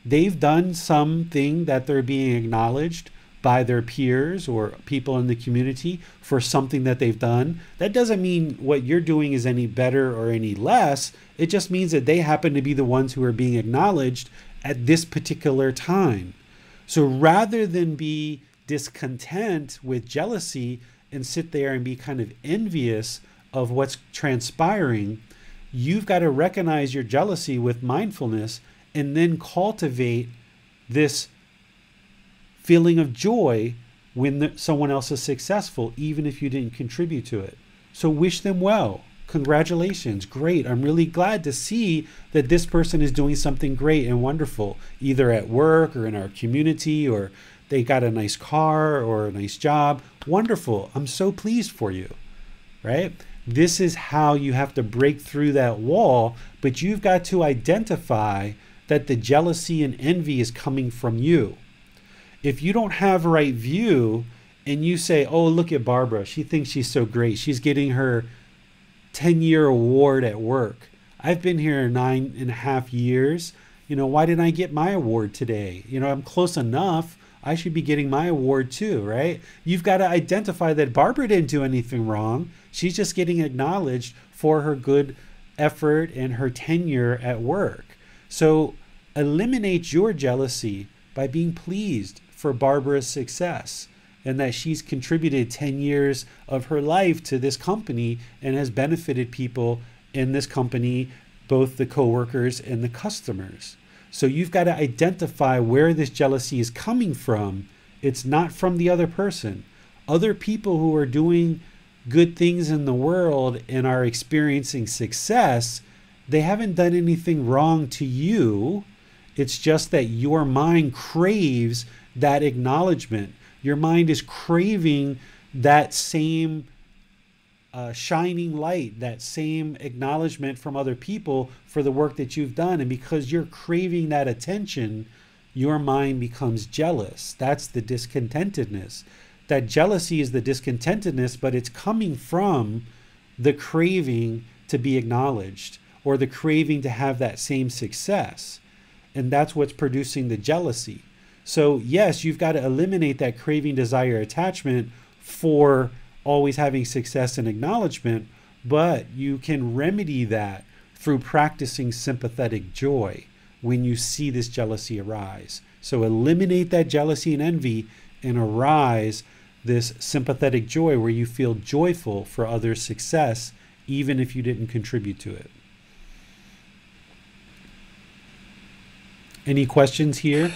They've done something that they're being acknowledged by their peers or people in the community for something that they've done. That doesn't mean what you're doing is any better or any less. It just means that they happen to be the ones who are being acknowledged at this particular time. So rather than be discontent with jealousy and sit there and be kind of envious of what's transpiring, you've got to recognize your jealousy with mindfulness and then cultivate this feeling of joy when someone else is successful, even if you didn't contribute to it. So wish them well. congratulations, great. I'm really glad to see that this person is doing something great and wonderful, either at work or in our community, or they got a nice car or a nice job. Wonderful. I'm so pleased for you, right? This is how you have to break through that wall, but you've got to identify that the jealousy and envy is coming from you. If you don't have a right view and you say, oh, look at Barbara, she thinks she's so great. She's getting her 10-year award at work. I've been here 9.5 years. Why didn't I get my award today? I'm close enough. I should be getting my award too, right? You've got to identify that Barbara didn't do anything wrong. She's just getting acknowledged for her good effort and her tenure at work. So eliminate your jealousy by being pleased for Barbara's success and that she's contributed 10 years of her life to this company and has benefited people in this company, both the coworkers and the customers. So you've got to identify where this jealousy is coming from. It's not from the other person. Other people who are doing good things in the world and are experiencing success, they haven't done anything wrong to you. It's just that your mind craves that acknowledgement. Your mind is craving that same shining light, that same acknowledgement from other people for the work that you've done. And because you're craving that attention, your mind becomes jealous. That's the discontentedness. That jealousy is the discontentedness, but it's coming from the craving to be acknowledged or the craving to have that same success. And that's what's producing the jealousy. So yes, you've got to eliminate that craving, desire, attachment for always having success and acknowledgement, but you can remedy that through practicing sympathetic joy when you see this jealousy arise. So eliminate that jealousy and envy and arise this sympathetic joy where you feel joyful for others' success, even if you didn't contribute to it. Any questions here?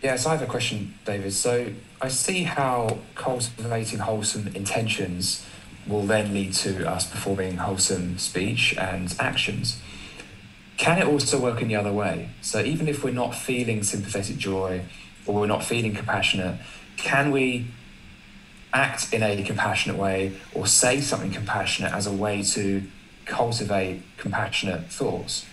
Yes, I have a question, David. So I see how cultivating wholesome intentions will then lead to us performing wholesome speech and actions. Can it also work in the other way? So even if we're not feeling sympathetic joy or we're not feeling compassionate, can we act in a compassionate way or say something compassionate as a way to cultivate compassionate thoughts?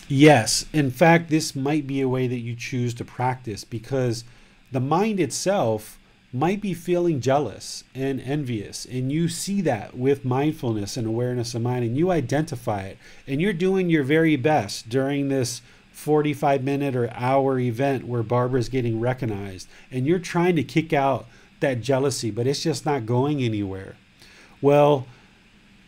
Yes. In fact, this might be a way that you choose to practice because the mind itself might be feeling jealous and envious. And you see that with mindfulness and awareness of mind, and you identify it. And you're doing your very best during this 45-minute or hour event where Barbara's getting recognized. And you're trying to kick out that jealousy, but it's just not going anywhere. Well,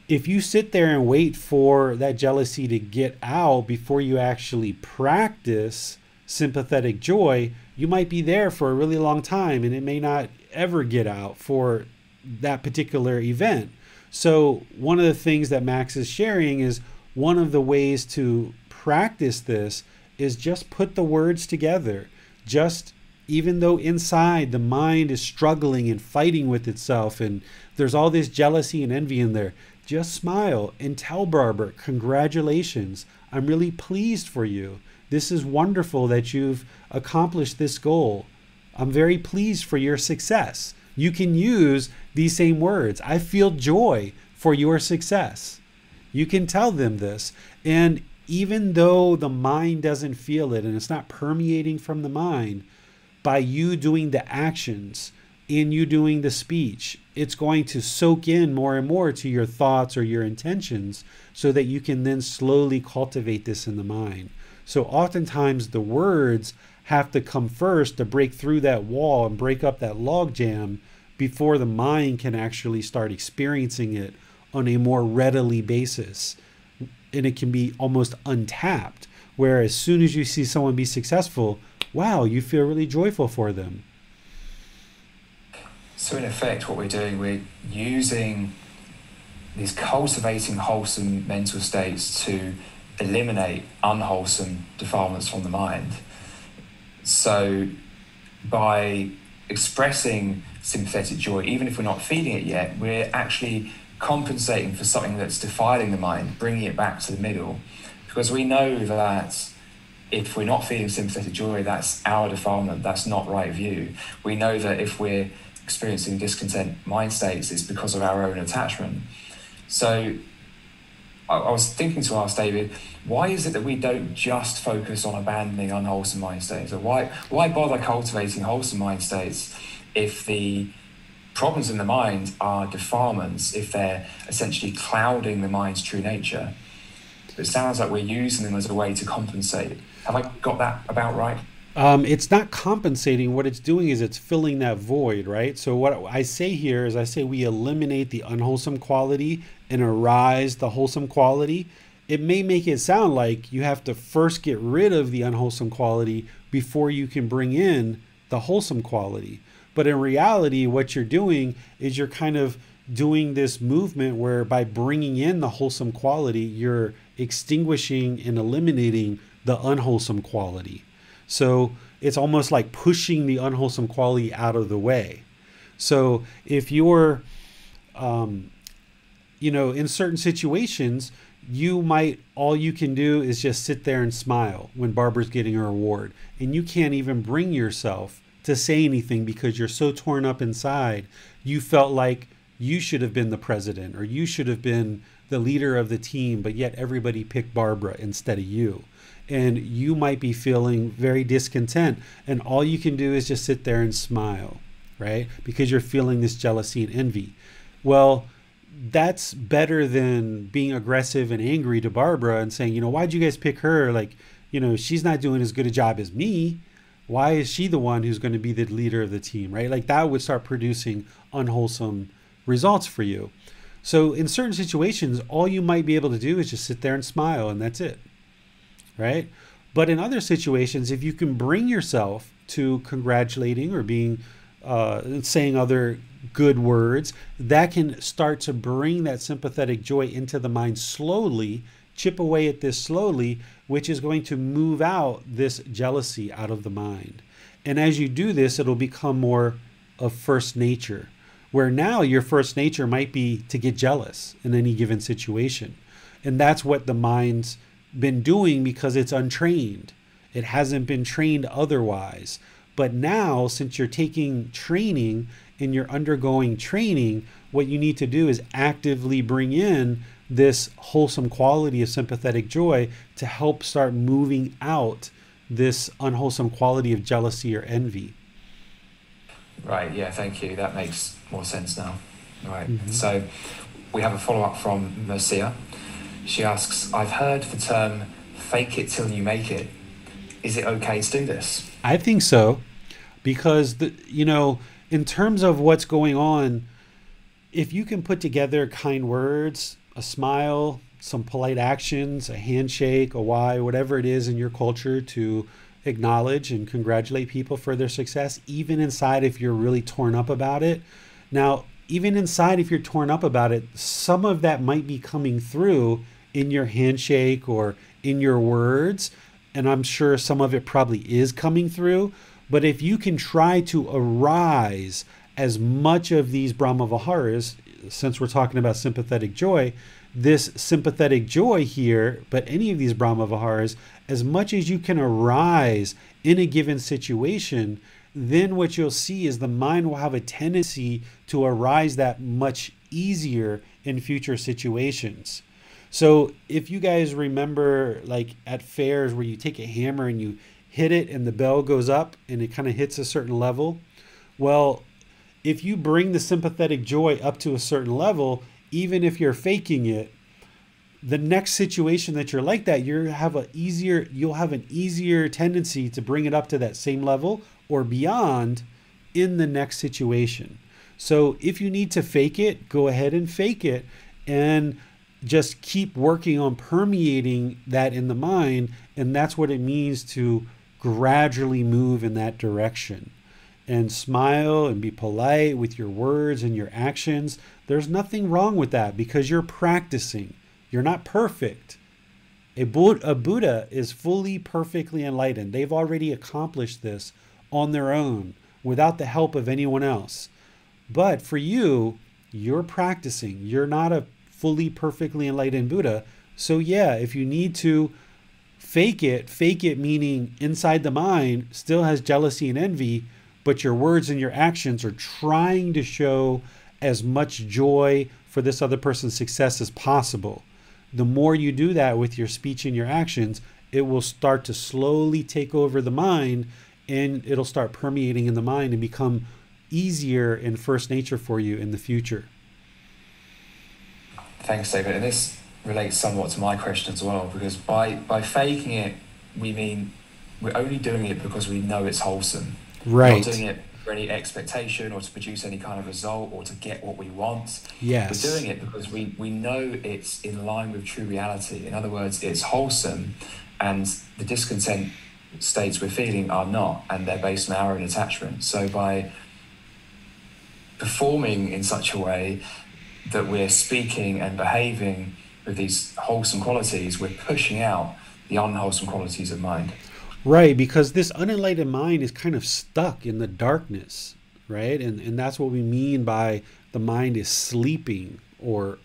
if you sit there and wait for that jealousy to get out before you actually practice sympathetic joy, you might be there for a really long time and it may not ever get out for that particular event. So one of the things that Max is sharing is one of the ways to practice this is just put the words together. Just even though inside the mind is struggling and fighting with itself and there's all this jealousy and envy in there, just smile and tell Barbara, congratulations. I'm really pleased for you. This is wonderful that you've accomplished this goal. I'm very pleased for your success. You can use these same words. I feel joy for your success. You can tell them this. And even though the mind doesn't feel it and it's not permeating from the mind, by you doing the actions and you doing the speech, it's going to soak in more and more to your thoughts or your intentions so that you can then slowly cultivate this in the mind. So oftentimes the words have to come first to break through that wall and break up that log jam before the mind can actually start experiencing it on a more readily basis. And it can be almost untapped, where as soon as you see someone be successful, wow, you feel really joyful for them. So in effect, what we're doing, we're using these cultivating wholesome mental states to eliminate unwholesome defilements from the mind. So by expressing sympathetic joy, even if we're not feeling it yet, we're actually compensating for something that's defiling the mind, bringing it back to the middle. Because we know that if we're not feeling sympathetic joy, that's our defilement, that's not right view. We know that if we're experiencing discontent mind states, it's because of our own attachment. So I was thinking to ask David, why is it that we don't just focus on abandoning unwholesome mind states? Or why bother cultivating wholesome mind states if the problems in the mind are defilements, if they're essentially clouding the mind's true nature? It sounds like we're using them as a way to compensate. Have I got that about right? It's not compensating. What it's doing is it's filling that void, right? So what I say here is I say we eliminate the unwholesome quality and arise the wholesome quality. It may make it sound like you have to first get rid of the unwholesome quality before you can bring in the wholesome quality. But in reality, what you're doing is you're kind of doing this movement where by bringing in the wholesome quality, you're extinguishing and eliminating the unwholesome quality. So it's almost like pushing the unwholesome quality out of the way. So if you're, in certain situations, all you can do is just sit there and smile when Barbara's getting her award. And you can't even bring yourself to say anything because you're so torn up inside. You felt like you should have been the president or you should have been the leader of the team, but yet everybody picked Barbara instead of you. And you might be feeling very discontent, and all you can do is just sit there and smile, right? Because you're feeling this jealousy and envy. Well, that's better than being aggressive and angry to Barbara and saying, why'd you guys pick her? Like, she's not doing as good a job as me. Why is she the one who's going to be the leader of the team, right? Like that would start producing unwholesome results for you. So in certain situations, all you might be able to do is just sit there and smile, and that's it. Right? But in other situations, if you can bring yourself to congratulating or being, saying other good words, that can start to bring that sympathetic joy into the mind slowly, chip away at this slowly, which is going to move out this jealousy out of the mind. And as you do this, it'll become more of first nature, where now your first nature might be to get jealous in any given situation. And that's what the mind's been doing because it's untrained. It hasn't been trained otherwise. But now, since you're taking training and you're undergoing training, what you need to do is actively bring in this wholesome quality of sympathetic joy to help start moving out this unwholesome quality of jealousy or envy. Right, yeah, thank you. That makes more sense now. Right, So we have a follow-up from Mercia. She asks, I've heard the term fake it till you make it. Is it okay to do this? I think so, because, in terms of what's going on, if you can put together kind words, a smile, some polite actions, a handshake, a why, whatever it is in your culture to acknowledge and congratulate people for their success, even inside if you're really torn up about it. Now, even inside if you're torn up about it, some of that might be coming through in your handshake or in your words, and I'm sure some of it probably is coming through. But if you can try to arise as much of these Brahma-viharas, since we're talking about sympathetic joy, this sympathetic joy here, but any of these Brahma-viharas, as much as you can arise in a given situation, then what you'll see is the mind will have a tendency to arise that much easier in future situations. So if you guys remember, like at fairs where you take a hammer and you hit it and the bell goes up and it kind of hits a certain level, well, if you bring the sympathetic joy up to a certain level, even if you're faking it, the next situation that you're like that, you'll have an easier tendency to bring it up to that same level or beyond in the next situation. So if you need to fake it, go ahead and fake it and just keep working on permeating that in the mind. And that's what it means to gradually move in that direction. And smile and be polite with your words and your actions. There's nothing wrong with that because you're practicing. You're not perfect. A Buddha is fully, perfectly enlightened. They've already accomplished this on their own without the help of anyone else. But for you, You're practicing. You're not a fully perfectly enlightened Buddha. So yeah, if you need to fake it meaning inside the mind still has jealousy and envy, but your words and your actions are trying to show as much joy for this other person's success as possible. The more you do that with your speech and your actions, it will start to slowly take over the mind, and it'll start permeating in the mind and become easier and first nature for you in the future. Thanks, David. And this relates somewhat to my question as well, because by faking it, we mean we're only doing it because we know it's wholesome. Right. We're not doing it for any expectation or to produce any kind of result or to get what we want. Yes. We're doing it because we know it's in line with true reality. In other words, it's wholesome, and the discontent states we're feeling are not, and they're based on our own attachment. So by performing in such a way that we're speaking and behaving with these wholesome qualities, we're pushing out the unwholesome qualities of mind. Right, because this unenlightened mind is kind of stuck in the darkness, right? And that's what we mean by the mind is sleeping, or,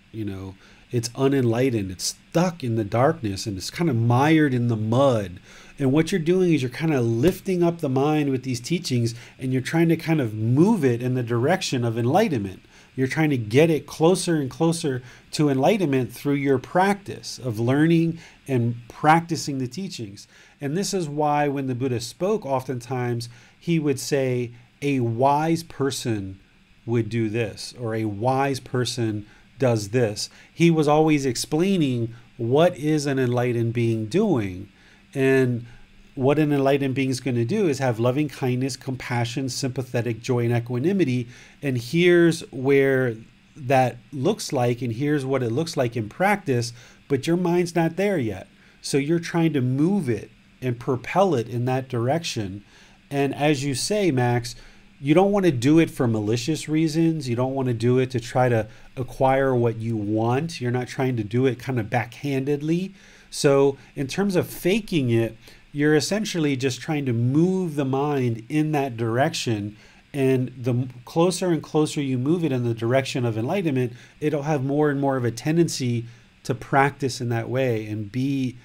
it's unenlightened. It's stuck in the darkness and it's kind of mired in the mud. And what you're doing is you're kind of lifting up the mind with these teachings, and you're trying to kind of move it in the direction of enlightenment. You're trying to get it closer and closer to enlightenment through your practice of learning and practicing the teachings. And this is why when the Buddha spoke, oftentimes he would say, a wise person would do this, or a wise person does this. He was always explaining what is an enlightened being doing. And what an enlightened being is going to do is have loving kindness, compassion, sympathetic, joy, and equanimity. And here's where that looks like, and here's what it looks like in practice, but your mind's not there yet. So you're trying to move it and propel it in that direction. And as you say, Max, you don't want to do it for malicious reasons. You don't want to do it to try to acquire what you want. You're not trying to do it kind of backhandedly. So in terms of faking it, you're essentially just trying to move the mind in that direction. And the closer and closer you move it in the direction of enlightenment, it'll have more and more of a tendency to practice in that way and be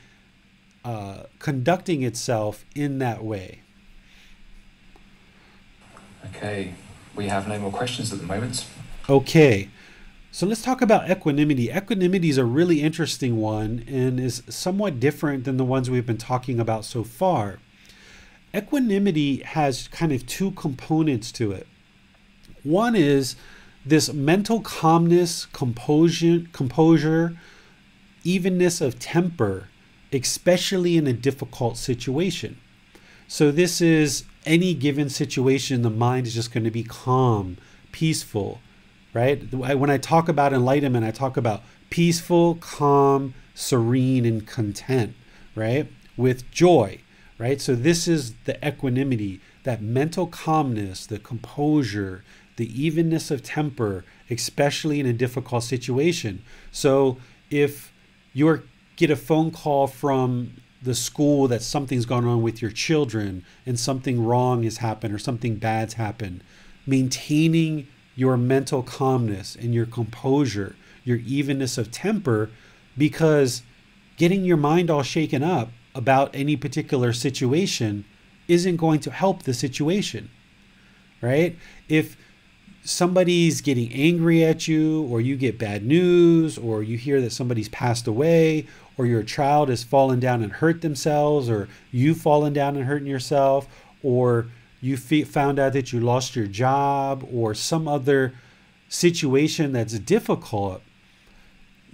conducting itself in that way. Okay, we have no more questions at the moment. Okay, so let's talk about equanimity. Equanimity is a really interesting one and is somewhat different than the ones we've been talking about so far. Equanimity has kind of two components to it. One is this mental calmness, composure, evenness of temper, especially in a difficult situation. So this is any given situation, the mind is just going to be calm, peaceful, right? When I talk about enlightenment, I talk about peaceful, calm, serene, and content, right? With joy, right? So this is the equanimity, that mental calmness, the composure, the evenness of temper, especially in a difficult situation. So if you get a phone call from the school that something's gone on with your children and something wrong has happened or something bad's happened, maintaining your mental calmness and your composure, your evenness of temper, because getting your mind all shaken up about any particular situation isn't going to help the situation, right? If somebody's getting angry at you, or you get bad news, or you hear that somebody's passed away, or your child has fallen down and hurt themselves, or you've fallen down and hurting yourself, or you found out that you lost your job, or some other situation that's difficult,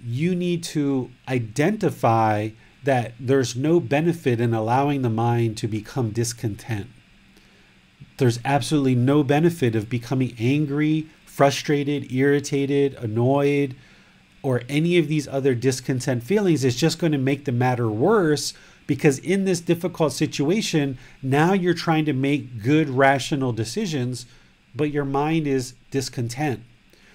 you need to identify that there's no benefit in allowing the mind to become discontent. There's absolutely no benefit of becoming angry, frustrated, irritated, annoyed, or any of these other discontent feelings. It's just going to make the matter worse, because in this difficult situation, now you're trying to make good, rational decisions, but your mind is discontent.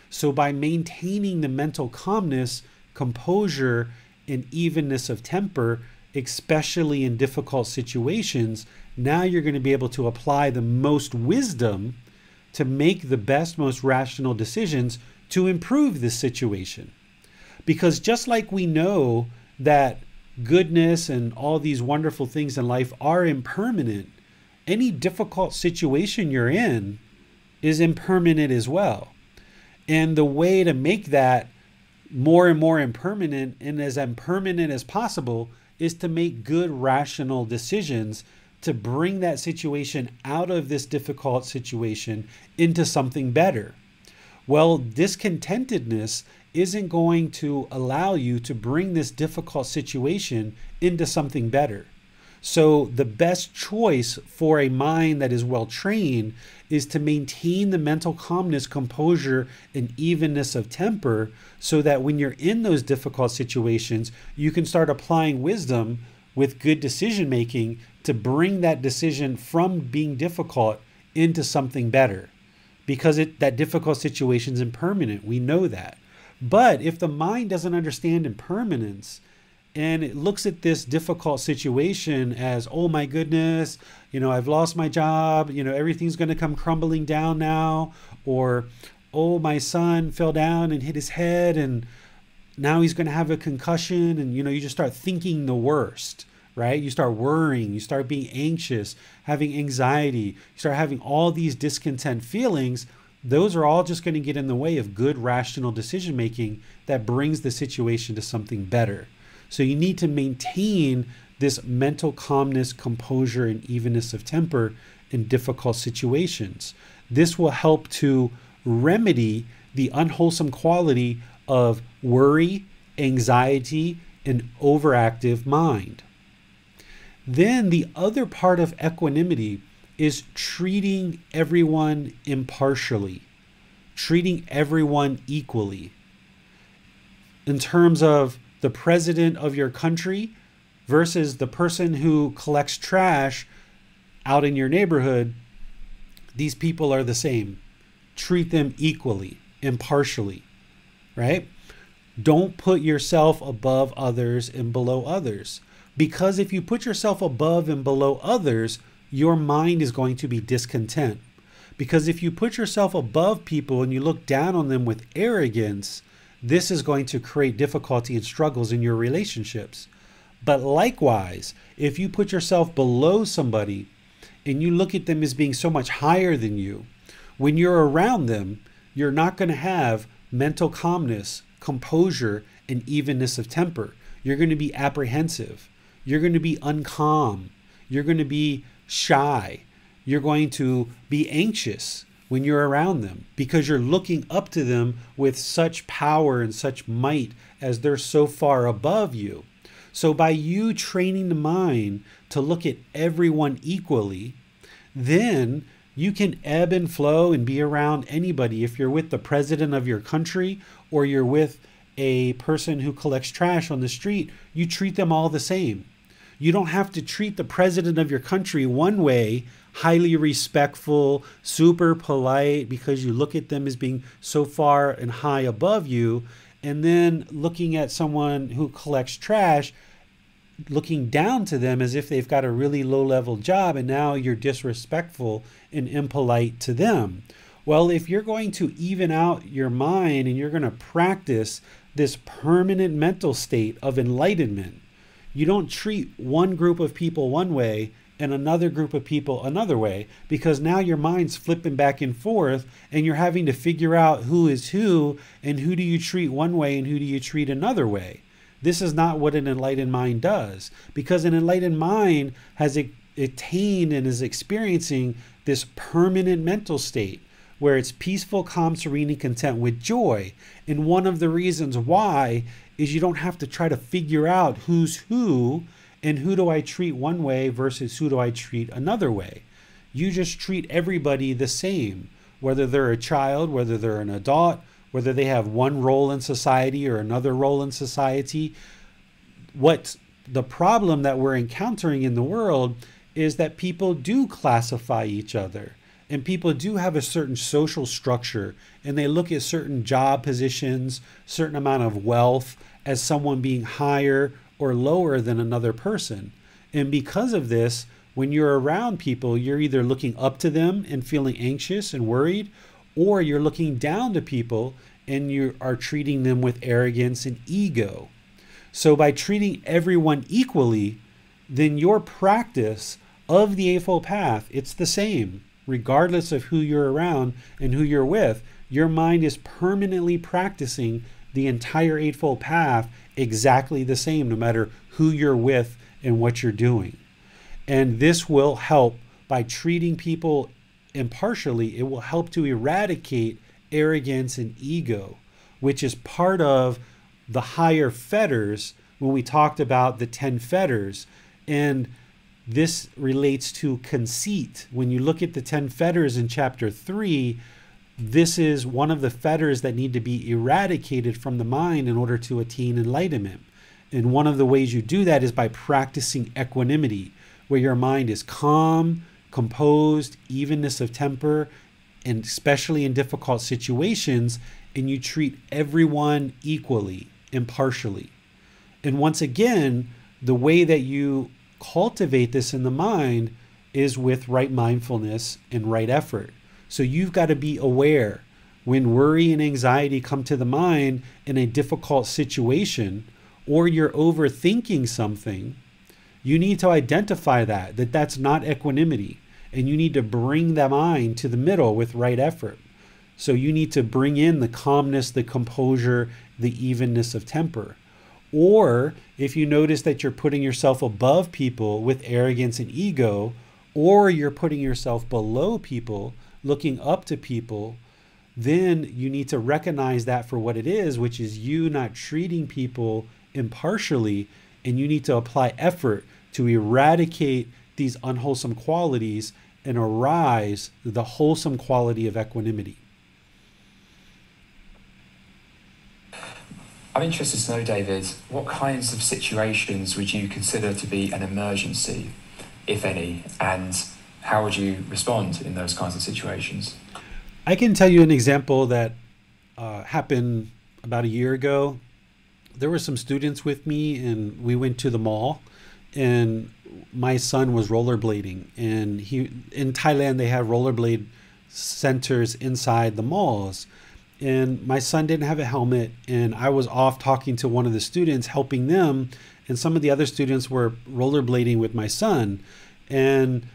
So by maintaining the mental calmness, composure, and evenness of temper, especially in difficult situations, now you're going to be able to apply the most wisdom to make the best, most rational decisions to improve this situation. Because just like we know that goodness and all these wonderful things in life are impermanent, any difficult situation you're in is impermanent as well. And the way to make that more and more impermanent and as impermanent as possible is to make good rational decisions to bring that situation out of this difficult situation into something better. Well, discontentedness isn't going to allow you to bring this difficult situation into something better. So the best choice for a mind that is well trained is to maintain the mental calmness, composure, and evenness of temper so that when you're in those difficult situations, you can start applying wisdom with good decision making to bring that decision from being difficult into something better. Because that difficult situation is impermanent. We know that. But if the mind doesn't understand impermanence, and it looks at this difficult situation as, oh my goodness, I've lost my job, everything's going to come crumbling down now, or, oh, my son fell down and hit his head and now he's going to have a concussion. And, you just start thinking the worst, right? You start worrying, you start being anxious, having anxiety, you start having all these discontent feelings. Those are all just going to get in the way of good, rational decision making that brings the situation to something better. So you need to maintain this mental calmness, composure, and evenness of temper in difficult situations. This will help to remedy the unwholesome quality of worry, anxiety, and overactive mind. Then the other part of equanimity is treating everyone impartially, treating everyone equally. In terms of the president of your country versus the person who collects trash out in your neighborhood, these people are the same. Treat them equally, impartially, right? Don't put yourself above others and below others. Because if you put yourself above and below others, your mind is going to be discontent. Because if you put yourself above people and you look down on them with arrogance, this is going to create difficulty and struggles in your relationships. But likewise, if you put yourself below somebody and you look at them as being so much higher than you, when you're around them, you're not going to have mental calmness, composure, and evenness of temper. You're going to be apprehensive. You're going to be uncalm. You're going to be shy. You're going to be anxious when you're around them because you're looking up to them with such power and such might as they're so far above you. So by you training the mind to look at everyone equally, then you can ebb and flow and be around anybody. If you're with the president of your country or you're with a person who collects trash on the street, you treat them all the same. You don't have to treat the president of your country one way, highly respectful, super polite, because you look at them as being so far and high above you, and then looking at someone who collects trash, looking down to them as if they've got a really low-level job, and now you're disrespectful and impolite to them. Well, if you're going to even out your mind and you're going to practice this permanent mental state of enlightenment, you don't treat one group of people one way and another group of people another way, because now your mind's flipping back and forth and you're having to figure out who is who and who do you treat one way and who do you treat another way. This is not what an enlightened mind does, because an enlightened mind has attained and is experiencing this permanent mental state where it's peaceful, calm, serene, and content with joy. And one of the reasons why is you don't have to try to figure out who's who and who do I treat one way versus who do I treat another way. You just treat everybody the same, whether they're a child, whether they're an adult, whether they have one role in society or another role in society. What the problem that we're encountering in the world is that people do classify each other. And people do have a certain social structure, and they look at certain job positions, certain amount of wealth as someone being higher or lower than another person. And because of this, When you're around people, you're either looking up to them and feeling anxious and worried, or you're looking down to people and you are treating them with arrogance and ego. So by treating everyone equally, then your practice of the Eightfold Path, it's the same, regardless of who you're around and who you're with. Your mind is permanently practicing the entire Eightfold Path exactly the same, no matter who you're with and what you're doing. And this will help by treating people impartially. It will help to eradicate arrogance and ego, which is part of the higher fetters when we talked about the 10 fetters. And this relates to conceit. When you look at the 10 fetters in chapter 3, this is one of the fetters that need to be eradicated from the mind in order to attain enlightenment. And one of the ways you do that is by practicing equanimity, where your mind is calm, composed, evenness of temper, and especially in difficult situations, and you treat everyone equally, impartially. And once again, the way that you cultivate this in the mind is with right mindfulness and right effort. So you've got to be aware when worry and anxiety come to the mind in a difficult situation, or you're overthinking something. You need to identify that that's not equanimity, and you need to bring the mind to the middle with right effort. So you need to bring in the calmness, the composure, the evenness of temper. Or if you notice that you're putting yourself above people with arrogance and ego, or you're putting yourself below people, looking up to people, then you need to recognize that for what it is, which is you not treating people impartially, and you need to apply effort to eradicate these unwholesome qualities and arise the wholesome quality of equanimity. I'm interested to know, David, what kinds of situations would you consider to be an emergency, if any, and how would you respond in those kinds of situations? I can tell you an example that happened about a year ago. There were some students with me, and we went to the mall, and my son was rollerblading, and in Thailand they have rollerblade centers inside the malls, and my son didn't have a helmet, and I was off talking to one of the students, helping them, and some of the other students were rollerblading with my son, and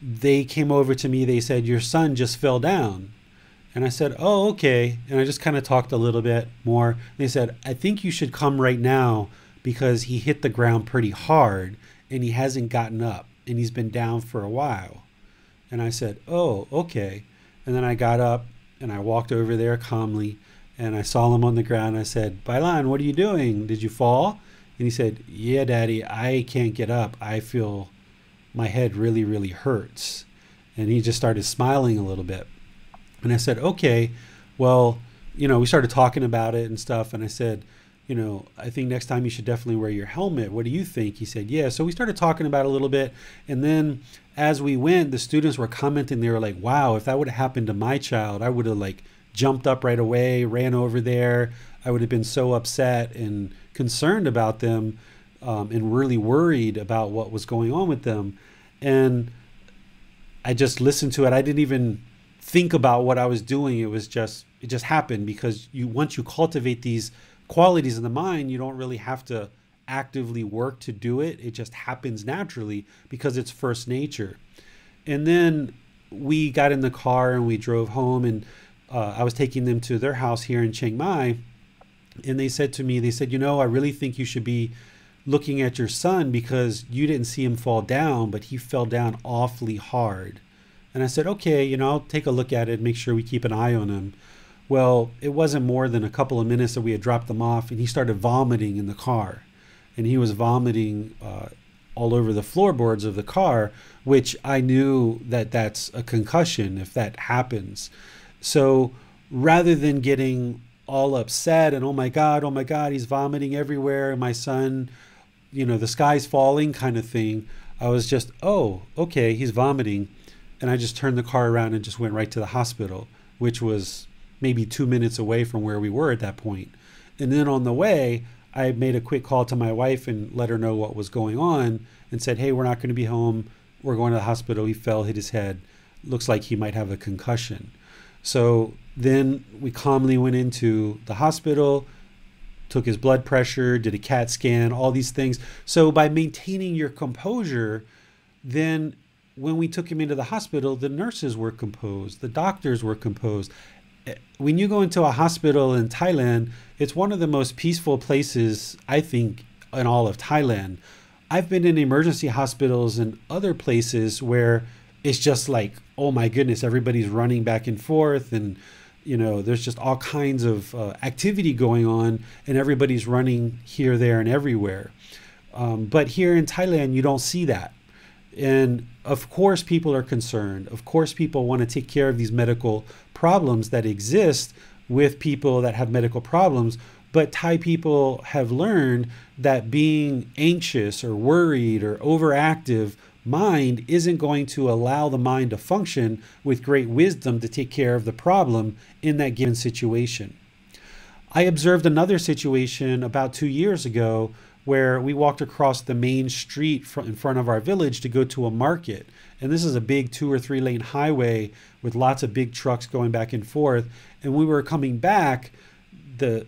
they came over to me. They said, "Your son just fell down." And I said, "Oh, okay." And I just kind of talked a little bit more. They said, "I think you should come right now because he hit the ground pretty hard and he hasn't gotten up and he's been down for a while." And I said, "Oh, okay." And then I got up and I walked over there calmly and I saw him on the ground. I said, "Bailan, what are you doing? Did you fall?" And he said, "Yeah, Daddy, I can't get up. I feel my head really, really hurts." And he just started smiling a little bit. And I said, "Okay, well, we started talking about it and stuff." And I said, "I think next time you should definitely wear your helmet. What do you think?" He said, "Yeah." So we started talking about it a little bit. And then as we went, the students were commenting. They were like, "Wow, if that would have happened to my child, I would have jumped up right away, ran over there. I would have been so upset and concerned about them and really worried about what was going on with them." And I just listened to it. I didn't even think about what I was doing. It just happened because once you cultivate these qualities in the mind, you don't really have to actively work to do it. It just happens naturally because it's first nature. And then we got in the car and we drove home, and I was taking them to their house here in Chiang Mai. And they said to me, "I really think you should be looking at your son because you didn't see him fall down, but he fell down awfully hard." And I said, "Okay, I'll take a look at it, make sure we keep an eye on him." Well, it wasn't more than a couple of minutes that we had dropped them off, and he started vomiting in the car. And he was vomiting all over the floorboards of the car, which I knew that that's a concussion if that happens. So rather than getting all upset and, oh my God, he's vomiting everywhere, and my son, the sky's falling kind of thing, I was just, "Oh, okay, he's vomiting." And I just turned the car around and just went right to the hospital, which was maybe 2 minutes away from where we were at that point. And then on the way, I made a quick call to my wife and let her know what was going on and said, "Hey, we're not going to be home. we're going to the hospital. He fell, hit his head. Looks like he might have a concussion. So then we calmly went into the hospital, took his blood pressure, did a CAT scan, all these things. So by maintaining your composure, then when we took him into the hospital, the nurses were composed, the doctors were composed. When you go into a hospital in Thailand, it's one of the most peaceful places, I think, in all of Thailand. I've been in emergency hospitals and other places where it's just like, oh my goodness, everybody's running back and forth, and there's just all kinds of activity going on, and everybody's running here, there, and everywhere. But here in Thailand, you don't see that. And of course, people are concerned. Of course, people want to take care of these medical problems that exist with people that have medical problems. But Thai people have learned that being anxious or worried or overactive mind isn't going to allow the mind to function with great wisdom to take care of the problem in that given situation. I observed another situation about 2 years ago where we walked across the main street in front of our village to go to a market. And this is a big 2 or 3 lane highway with lots of big trucks going back and forth. And we were coming back, the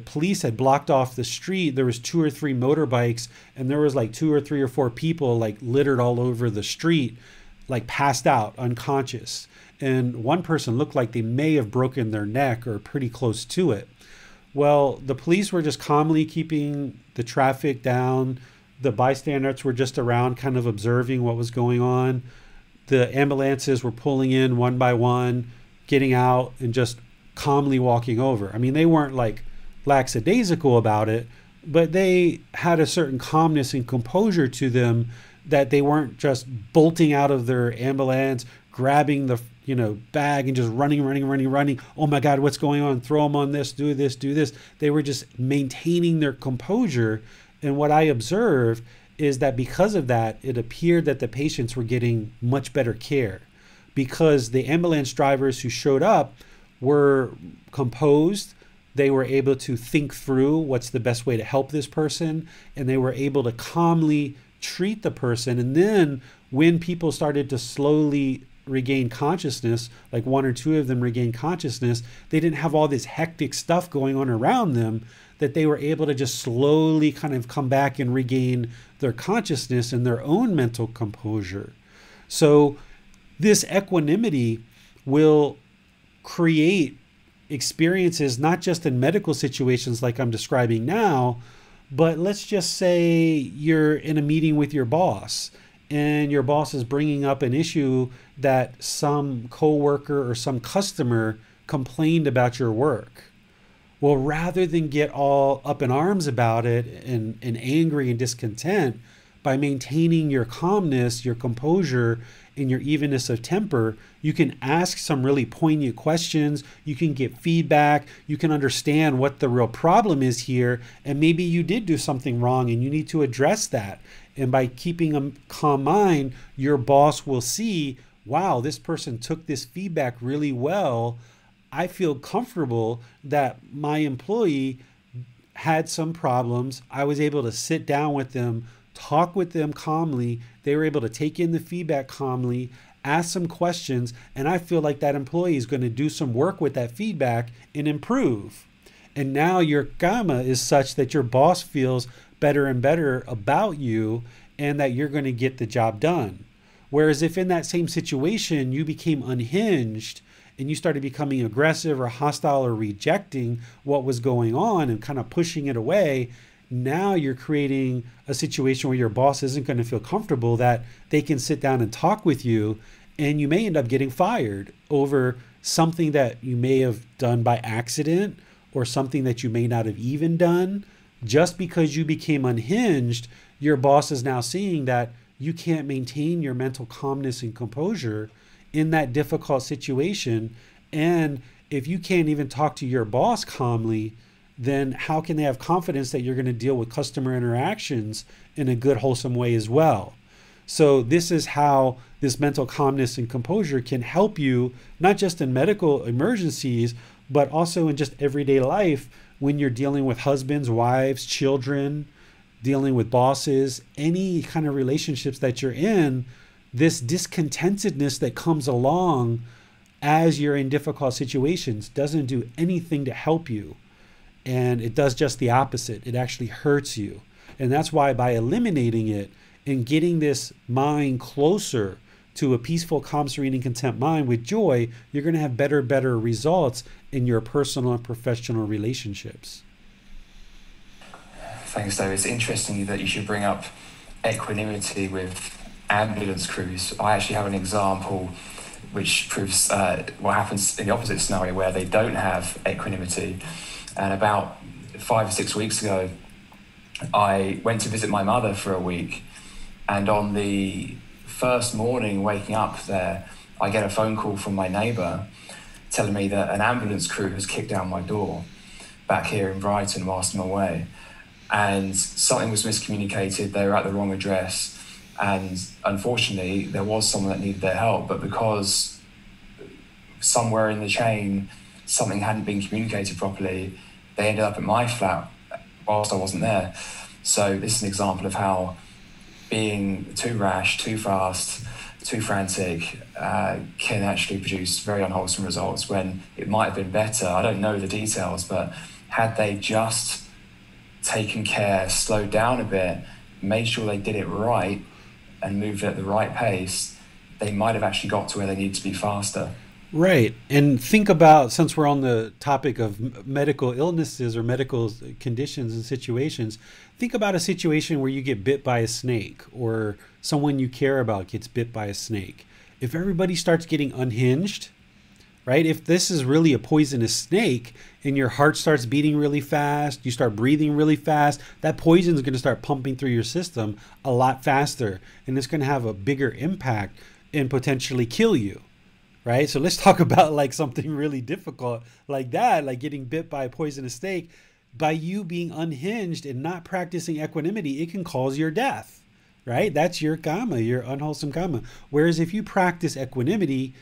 police had blocked off the street. There was 2 or 3 motorbikes, and there was like 2 or 3 or 4 people like littered all over the street, like passed out, unconscious. And one person looked like they may have broken their neck or pretty close to it. Well, the police were just calmly keeping the traffic down. The bystanders were just around kind of observing what was going on. The ambulances were pulling in one by one, getting out, and just calmly walking over. I mean, they weren't like lackadaisical about it, but they had a certain calmness and composure to them, that they weren't just bolting out of their ambulance, grabbing the bag and just running. Oh my God, what's going on? Throw them on this, do this, do this. They were just maintaining their composure. And what I observed is that because of that, it appeared that the patients were getting much better care, because the ambulance drivers who showed up were composed. They were able to think through what's the best way to help this person, and they were able to calmly treat the person. And then when people started to slowly regain consciousness, like 1 or 2 of them regained consciousness, they didn't have all this hectic stuff going on around them, that they were able to just slowly kind of come back and regain their consciousness and their own mental composure. So this equanimity will create experiences not just in medical situations like I'm describing now, but let's just say you're in a meeting with your boss, and your boss is bringing up an issue that some coworker or some customer complained about your work. Well, rather than get all up in arms about it and angry and discontent, by maintaining your calmness, your composure, and your evenness of temper, you can ask some really poignant questions. You can get feedback. You can understand what the real problem is here. And maybe you did do something wrong and you need to address that. And by keeping a calm mind, your boss will see, wow, this person took this feedback really well. I feel comfortable that my employee had some problems. I was able to sit down with them, talk with them calmly. They were able to take in the feedback calmly, ask some questions, and I feel like that employee is going to do some work with that feedback and improve. And now your karma is such that your boss feels better and better about you, and that you're going to get the job done. Whereas if in that same situation you became unhinged and you started becoming aggressive or hostile or rejecting what was going on and kind of pushing it away, now you're creating a situation where your boss isn't going to feel comfortable that they can sit down and talk with you, and you may end up getting fired over something that you may have done by accident or something that you may not have even done. Just because you became unhinged, your boss is now seeing that you can't maintain your mental calmness and composure in that difficult situation. And if you can't even talk to your boss calmly, then how can they have confidence that you're going to deal with customer interactions in a good, wholesome way as well? So this is how this mental calmness and composure can help you, not just in medical emergencies, but also in just everyday life when you're dealing with husbands, wives, children, dealing with bosses, any kind of relationships that you're in, this discontentedness that comes along as you're in difficult situations doesn't do anything to help you. And it does just the opposite. It actually hurts you. And that's why by eliminating it and getting this mind closer to a peaceful, calm, serene, and content mind with joy, you're going to have better results in your personal and professional relationships. Thanks, Dave. It's interesting that you should bring up equanimity with ambulance crews. I actually have an example which proves what happens in the opposite scenario where they don't have equanimity. And about 5 or 6 weeks ago, I went to visit my mother for a week. And on the first morning waking up there, I get a phone call from my neighbour telling me that an ambulance crew has kicked down my door back here in Brighton whilst I'm away. And something was miscommunicated. They were at the wrong address. And unfortunately, there was someone that needed their help. But because somewhere in the chain, something hadn't been communicated properly, they ended up at my flat whilst I wasn't there. So this is an example of how being too rash, too fast, too frantic can actually produce very unwholesome results when it might have been better. I don't know the details, but had they just taken care, slowed down a bit, made sure they did it right and moved at the right pace, they might have actually got to where they need to be faster. Right. And think about, since we're on the topic of medical illnesses or medical conditions and situations, think about a situation where you get bit by a snake or someone you care about gets bit by a snake. If everybody starts getting unhinged, right? If this is really a poisonous snake and your heart starts beating really fast, you start breathing really fast, that poison is going to start pumping through your system a lot faster. And it's going to have a bigger impact and potentially kill you. Right? So let's talk about like something really difficult like that, like getting bit by a poisonous snake. By you being unhinged and not practicing equanimity, it can cause your death, right? That's your karma, your unwholesome karma. Whereas if you practice equanimity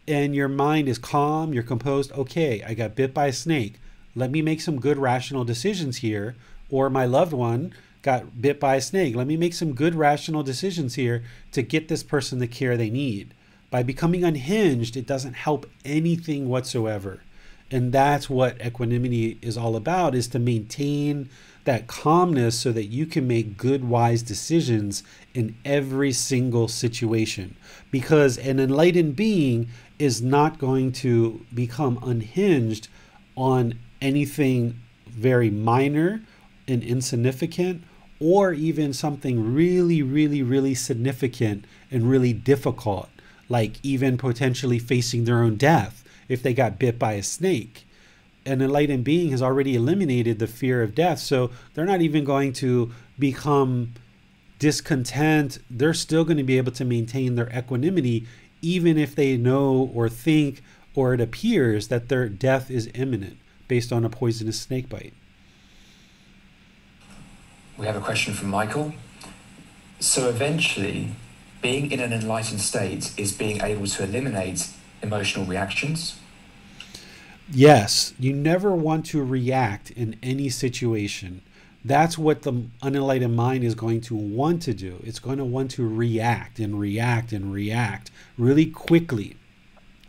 and your mind is calm, you're composed, okay, I got bit by a snake. Let me make some good rational decisions here. Or my loved one got bit by a snake. Let me make some good rational decisions here to get this person the care they need. By becoming unhinged, it doesn't help anything whatsoever. And that's what equanimity is all about, is to maintain that calmness so that you can make good, wise decisions in every single situation. Because an enlightened being is not going to become unhinged on anything very minor and insignificant, or even something really significant and really difficult, like even potentially facing their own death if they got bit by a snake. An enlightened being has already eliminated the fear of death, so they're not even going to become discontent. They're still going to be able to maintain their equanimity even if they know or think or it appears that their death is imminent based on a poisonous snake bite. We have a question from Michael. So eventually, being in an enlightened state is being able to eliminate emotional reactions? Yes, you never want to react in any situation. That's what the unenlightened mind is going to want to do. It's going to want to react really quickly.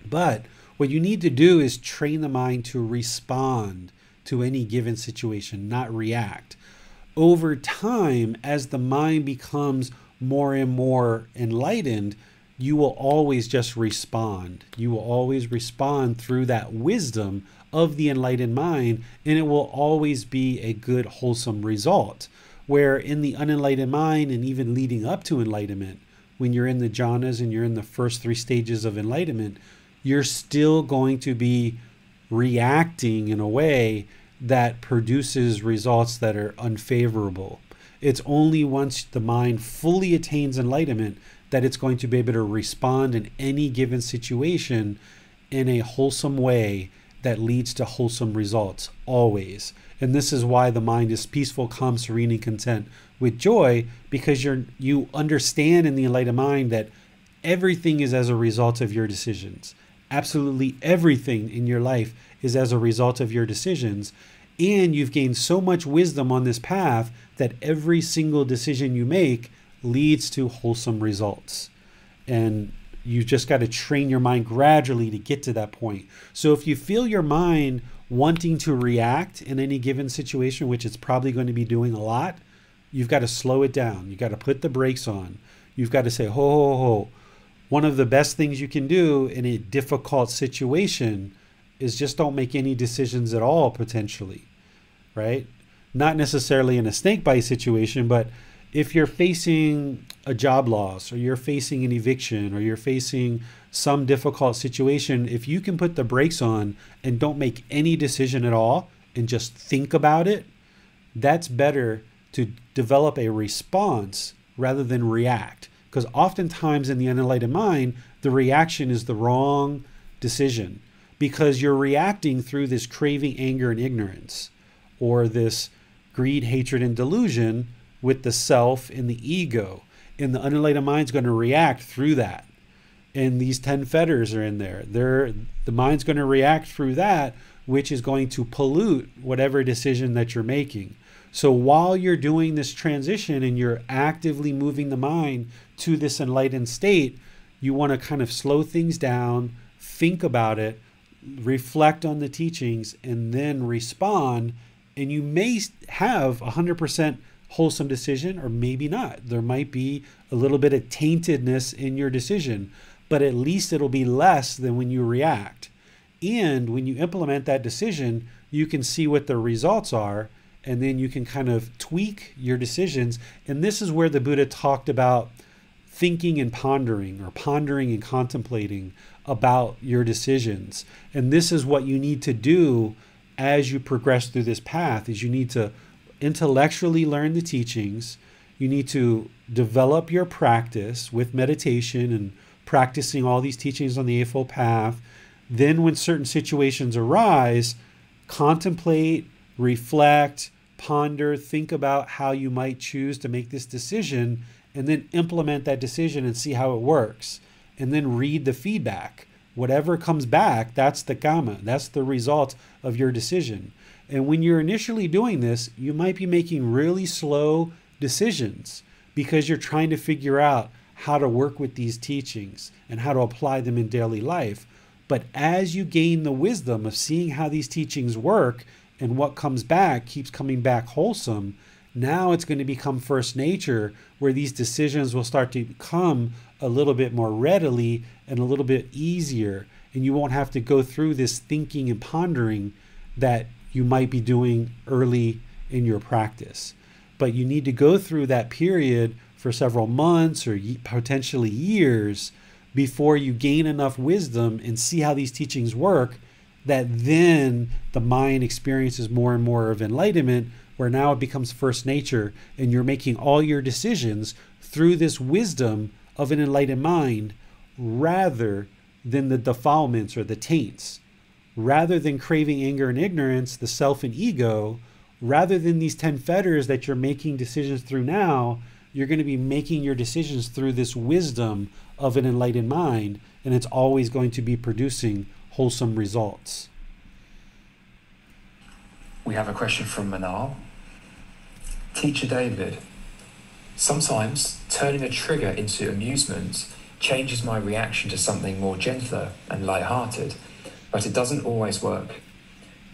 But what you need to do is train the mind to respond to any given situation, not react. Over time, as the mind becomes more and more enlightened, you will always just respond. You will always respond through that wisdom of the enlightened mind, and it will always be a good, wholesome result. Where in the unenlightened mind, and even leading up to enlightenment, when you're in the jhanas and you're in the first 3 stages of enlightenment, you're still going to be reacting in a way that produces results that are unfavorable. It's only once the mind fully attains enlightenment that it's going to be able to respond in any given situation in a wholesome way that leads to wholesome results, always. And this is why the mind is peaceful, calm, serene, and content with joy, because you understand in the enlightened mind that everything is as a result of your decisions. Absolutely everything in your life is as a result of your decisions. And you've gained so much wisdom on this path that every single decision you make leads to wholesome results. And you just got to train your mind gradually to get to that point. So if you feel your mind wanting to react in any given situation, which it's probably going to be doing a lot, you've got to slow it down. You've got to put the brakes on. You've got to say, ho, ho, ho. One of the best things you can do in a difficult situation is just don't make any decisions at all, potentially, right? Not necessarily in a snake bite situation, but if you're facing a job loss, or you're facing an eviction, or you're facing some difficult situation, if you can put the brakes on and don't make any decision at all and just think about it, that's better to develop a response rather than react. Because oftentimes in the unenlightened mind, the reaction is the wrong decision, because you're reacting through this craving, anger, and ignorance, or this greed, hatred, and delusion with the self and the ego. And the unenlightened mind's going to react through that. And these 10 fetters are in there. The mind's going to react through that, which is going to pollute whatever decision that you're making. So while you're doing this transition and you're actively moving the mind to this enlightened state, you want to kind of slow things down, think about it, reflect on the teachings, and then respond. And you may have 100% wholesome decision, or maybe not. There might be a little bit of taintedness in your decision, but at least it'll be less than when you react. And when you implement that decision, you can see what the results are, and then you can kind of tweak your decisions. And this is where the Buddha talked about thinking and pondering, or pondering and contemplating about your decisions. And this is what you need to do as you progress through this path, is you need to intellectually learn the teachings. You need to develop your practice with meditation and practicing all these teachings on the Eightfold Path. Then when certain situations arise, contemplate, reflect, ponder, think about how you might choose to make this decision, and then implement that decision and see how it works. And then read the feedback. Whatever comes back, that's the karma. That's the result of your decision. And when you're initially doing this, you might be making really slow decisions because you're trying to figure out how to work with these teachings and how to apply them in daily life. But as you gain the wisdom of seeing how these teachings work, and what comes back keeps coming back wholesome, now it's going to become first nature, where these decisions will start to come a little bit more readily and a little bit easier. And you won't have to go through this thinking and pondering that you might be doing early in your practice. But you need to go through that period for several months or potentially years before you gain enough wisdom and see how these teachings work, that then the mind experiences more and more of enlightenment, where now it becomes first nature and you're making all your decisions through this wisdom of an enlightened mind, rather than the defilements or the taints. Rather than craving, anger, and ignorance, the self and ego, rather than these 10 fetters that you're making decisions through now, you're going to be making your decisions through this wisdom of an enlightened mind, and it's always going to be producing wholesome results. We have a question from Manal. Teacher David, sometimes turning a trigger into amusement changes my reaction to something more gentler and light-hearted, but it doesn't always work.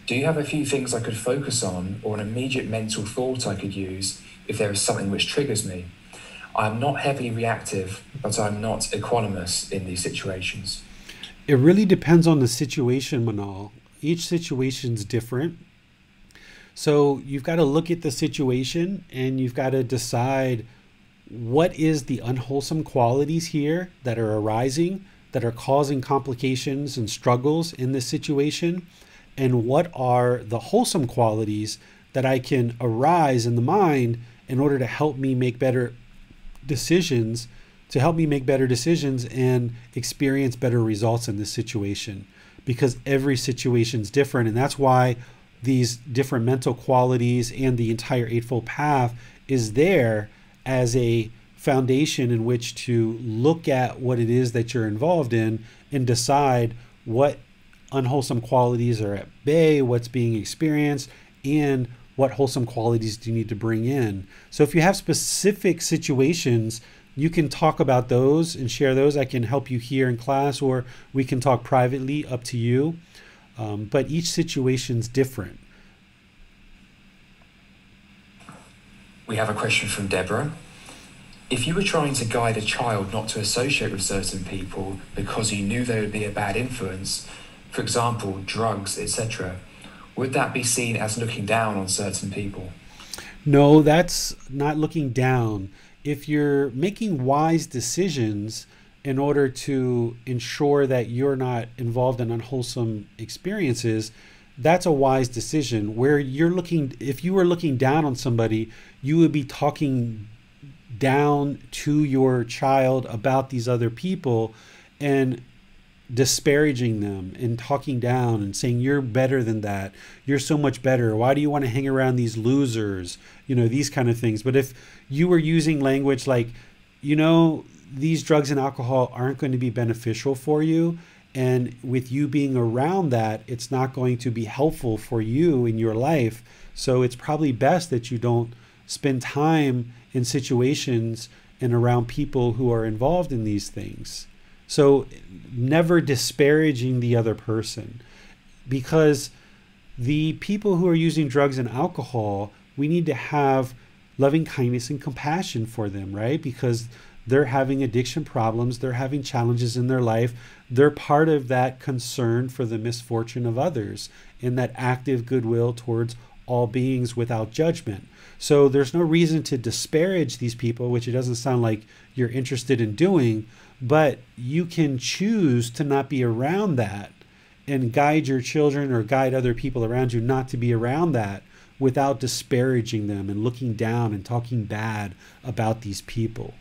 Do you have a few things I could focus on, or an immediate mental thought I could use if there is something which triggers me? I'm not heavily reactive, but I'm not equanimous in these situations. It really depends on the situation, Manal. Each situation's different. So you've got to look at the situation and you've got to decide what is the unwholesome qualities here that are arising, that are causing complications and struggles in this situation, and what are the wholesome qualities that I can arise in the mind in order to help me make better decisions, and experience better results in this situation. Because every situation's different, and that's why these different mental qualities and the entire Eightfold Path is there as a foundation in which to look at what it is that you're involved in and decide what unwholesome qualities are at bay, what's being experienced, and what wholesome qualities do you need to bring in. So if you have specific situations, you can talk about those and share those. I can help you here in class, or we can talk privately, up to you. But each situation's different. We have a question from Deborah. If you were trying to guide a child not to associate with certain people because you knew they would be a bad influence, for example, drugs, etc., would that be seen as looking down on certain people? No, that's not looking down. If you're making wise decisions in order to ensure that you're not involved in unwholesome experiences, that's a wise decision. Where you're looking, if you were looking down on somebody, you would be talking down to your child about these other people and disparaging them and talking down and saying, you're better than that. You're so much better. Why do you want to hang around these losers? You know, these kind of things. But if you were using language like, you know, these drugs and alcohol aren't going to be beneficial for you, and with you being around that, it's not going to be helpful for you in your life. So it's probably best that you don't spend time in situations and around people who are involved in these things. So never disparaging the other person, because the people who are using drugs and alcohol, we need to have loving kindness and compassion for them, right? Because they're having addiction problems, they're having challenges in their life. They're part of that concern for the misfortune of others and that active goodwill towards all beings without judgment. So there's no reason to disparage these people, which it doesn't sound like you're interested in doing, but you can choose to not be around that and guide your children or guide other people around you not to be around that without disparaging them and looking down and talking bad about these people.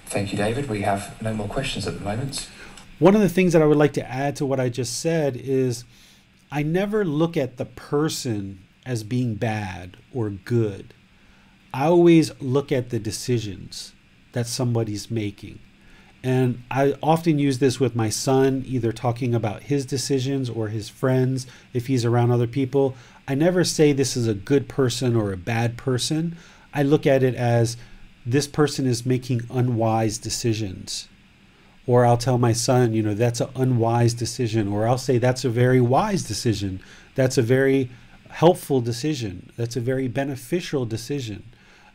Thank you, David. We have no more questions at the moment. One of the things that I would like to add to what I just said is I never look at the person as being bad or good. I always look at the decisions that somebody's making. And I often use this with my son, either talking about his decisions or his friends if he's around other people. I never say this is a good person or a bad person. I look at it as this person is making unwise decisions. Or I'll tell my son, you know, that's an unwise decision. Or I'll say that's a very wise decision. That's a very helpful decision. That's a very beneficial decision.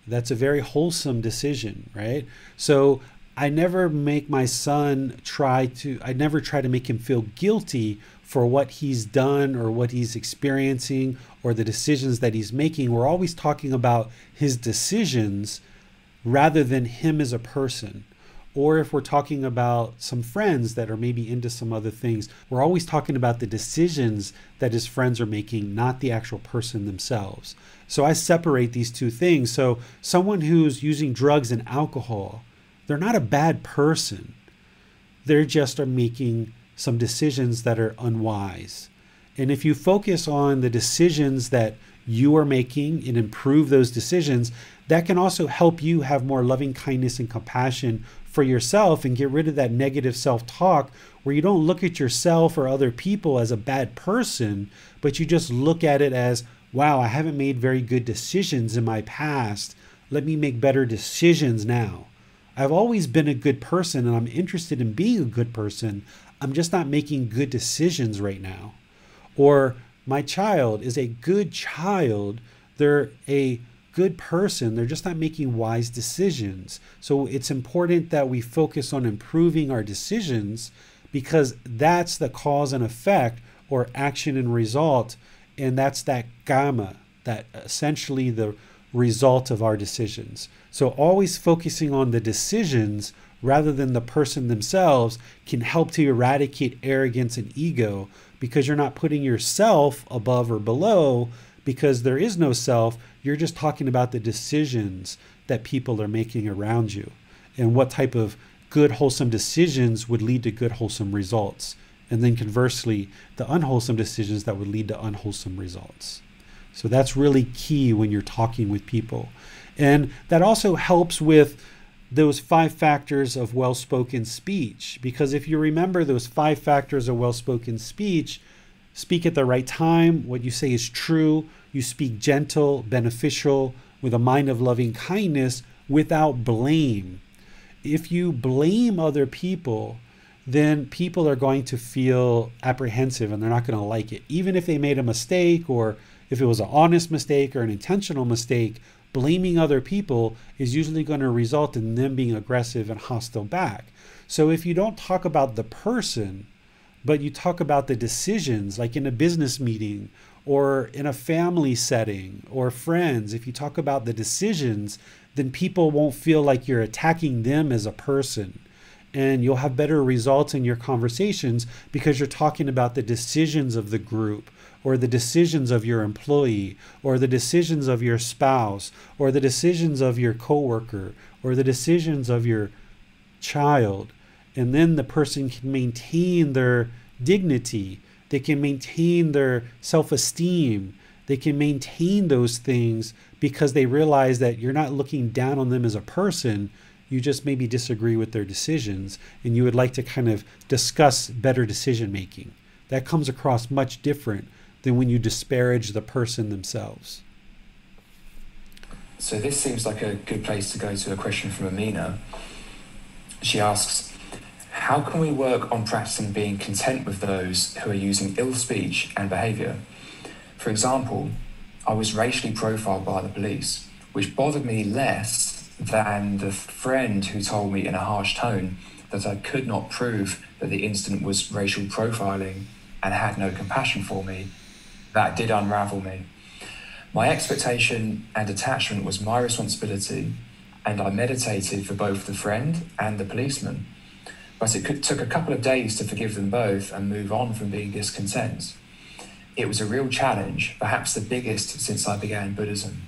That's a very wholesome decision, right? So I never make my son I never try to make him feel guilty for what he's done or what he's experiencing or the decisions that he's making. We're always talking about his decisions rather than him as a person. Or if we're talking about some friends that are maybe into some other things, we're always talking about the decisions that his friends are making, not the actual person themselves. So I separate these two things. So someone who's using drugs and alcohol, they're not a bad person. They're just are making some decisions that are unwise. And if you focus on the decisions that you are making and improve those decisions, that can also help you have more loving kindness and compassion for yourself and get rid of that negative self-talk where you don't look at yourself or other people as a bad person, but you just look at it as, wow, I haven't made very good decisions in my past. Let me make better decisions now. I've always been a good person and I'm interested in being a good person. I'm just not making good decisions right now. Or my child is a good child. They're a good person. They're just not making wise decisions. So it's important that we focus on improving our decisions because that's the cause and effect or action and result. And that's that gamma, that essentially the result of our decisions. So always focusing on the decisions rather than the person themselves can help to eradicate arrogance and ego because you're not putting yourself above or below because there is no self. You're just talking about the decisions that people are making around you and what type of good, wholesome decisions would lead to good, wholesome results. And then conversely, the unwholesome decisions that would lead to unwholesome results. So that's really key when you're talking with people. And that also helps with those 5 factors of well-spoken speech. Because if you remember those 5 factors of well-spoken speech, speak at the right time. What you say is true. You speak gentle, beneficial, with a mind of loving kindness without blame. If you blame other people, then people are going to feel apprehensive and they're not going to like it. Even if they made a mistake, or if it was an honest mistake or an intentional mistake, blaming other people is usually going to result in them being aggressive and hostile back. So if you don't talk about the person, but you talk about the decisions, like in a business meeting or in a family setting or friends, if you talk about the decisions, then people won't feel like you're attacking them as a person. And you'll have better results in your conversations because you're talking about the decisions of the group, or the decisions of your employee, or the decisions of your spouse, or the decisions of your coworker, or the decisions of your child. And then the person can maintain their dignity. They can maintain their self-esteem. They can maintain those things because they realize that you're not looking down on them as a person. You just maybe disagree with their decisions, and you would like to kind of discuss better decision making. That comes across much different than when you disparage the person themselves. So this seems like a good place to go to a question from Amina. She asks, how can we work on practicing being content with those who are using ill speech and behaviour? For example, I was racially profiled by the police, which bothered me less than the friend who told me in a harsh tone that I could not prove that the incident was racial profiling and had no compassion for me. That did unravel me. My expectation and attachment was my responsibility, and I meditated for both the friend and the policeman. But it took a couple of days to forgive them both and move on from being discontent. It was a real challenge, perhaps the biggest since I began Buddhism.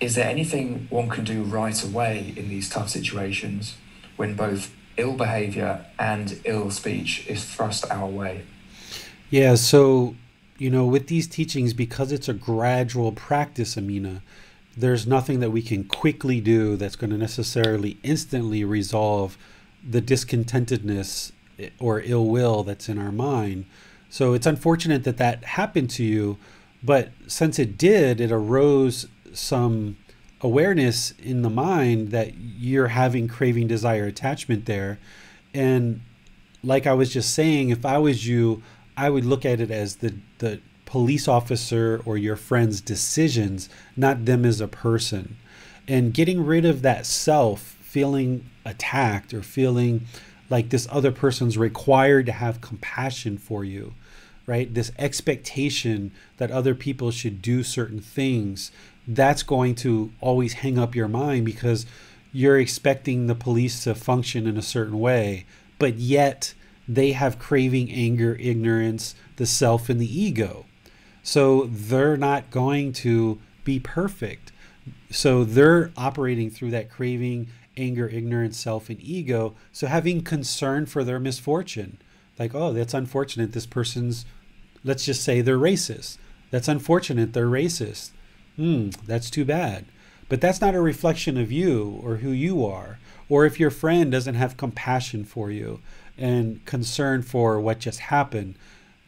Is there anything one can do right away in these tough situations when both ill behavior and ill speech is thrust our way? Yeah, so, with these teachings, because it's a gradual practice, Amina, there's nothing that we can quickly do that's going to necessarily instantly resolve the discontentedness or ill will that's in our mind. So it's unfortunate that that happened to you, but since it did, it arose some awareness in the mind that you're having craving, desire, attachment there. And like I was just saying, if I was you, I would look at it as the police officer or your friend's decisions, not them as a person. And getting rid of that self, feeling attacked or feeling like this other person's required to have compassion for you, right? This expectation that other people should do certain things, that's going to always hang up your mind because you're expecting the police to function in a certain way, but yet they have craving, anger, ignorance, the self, and the ego. So they're not going to be perfect. So they're operating through that craving, anger, ignorance, self, and ego. So having concern for their misfortune, like, oh, that's unfortunate. This person's, let's just say they're racist. That's unfortunate. They're racist. That's too bad. But that's not a reflection of you or who you are. Or if your friend doesn't have compassion for you and concern for what just happened,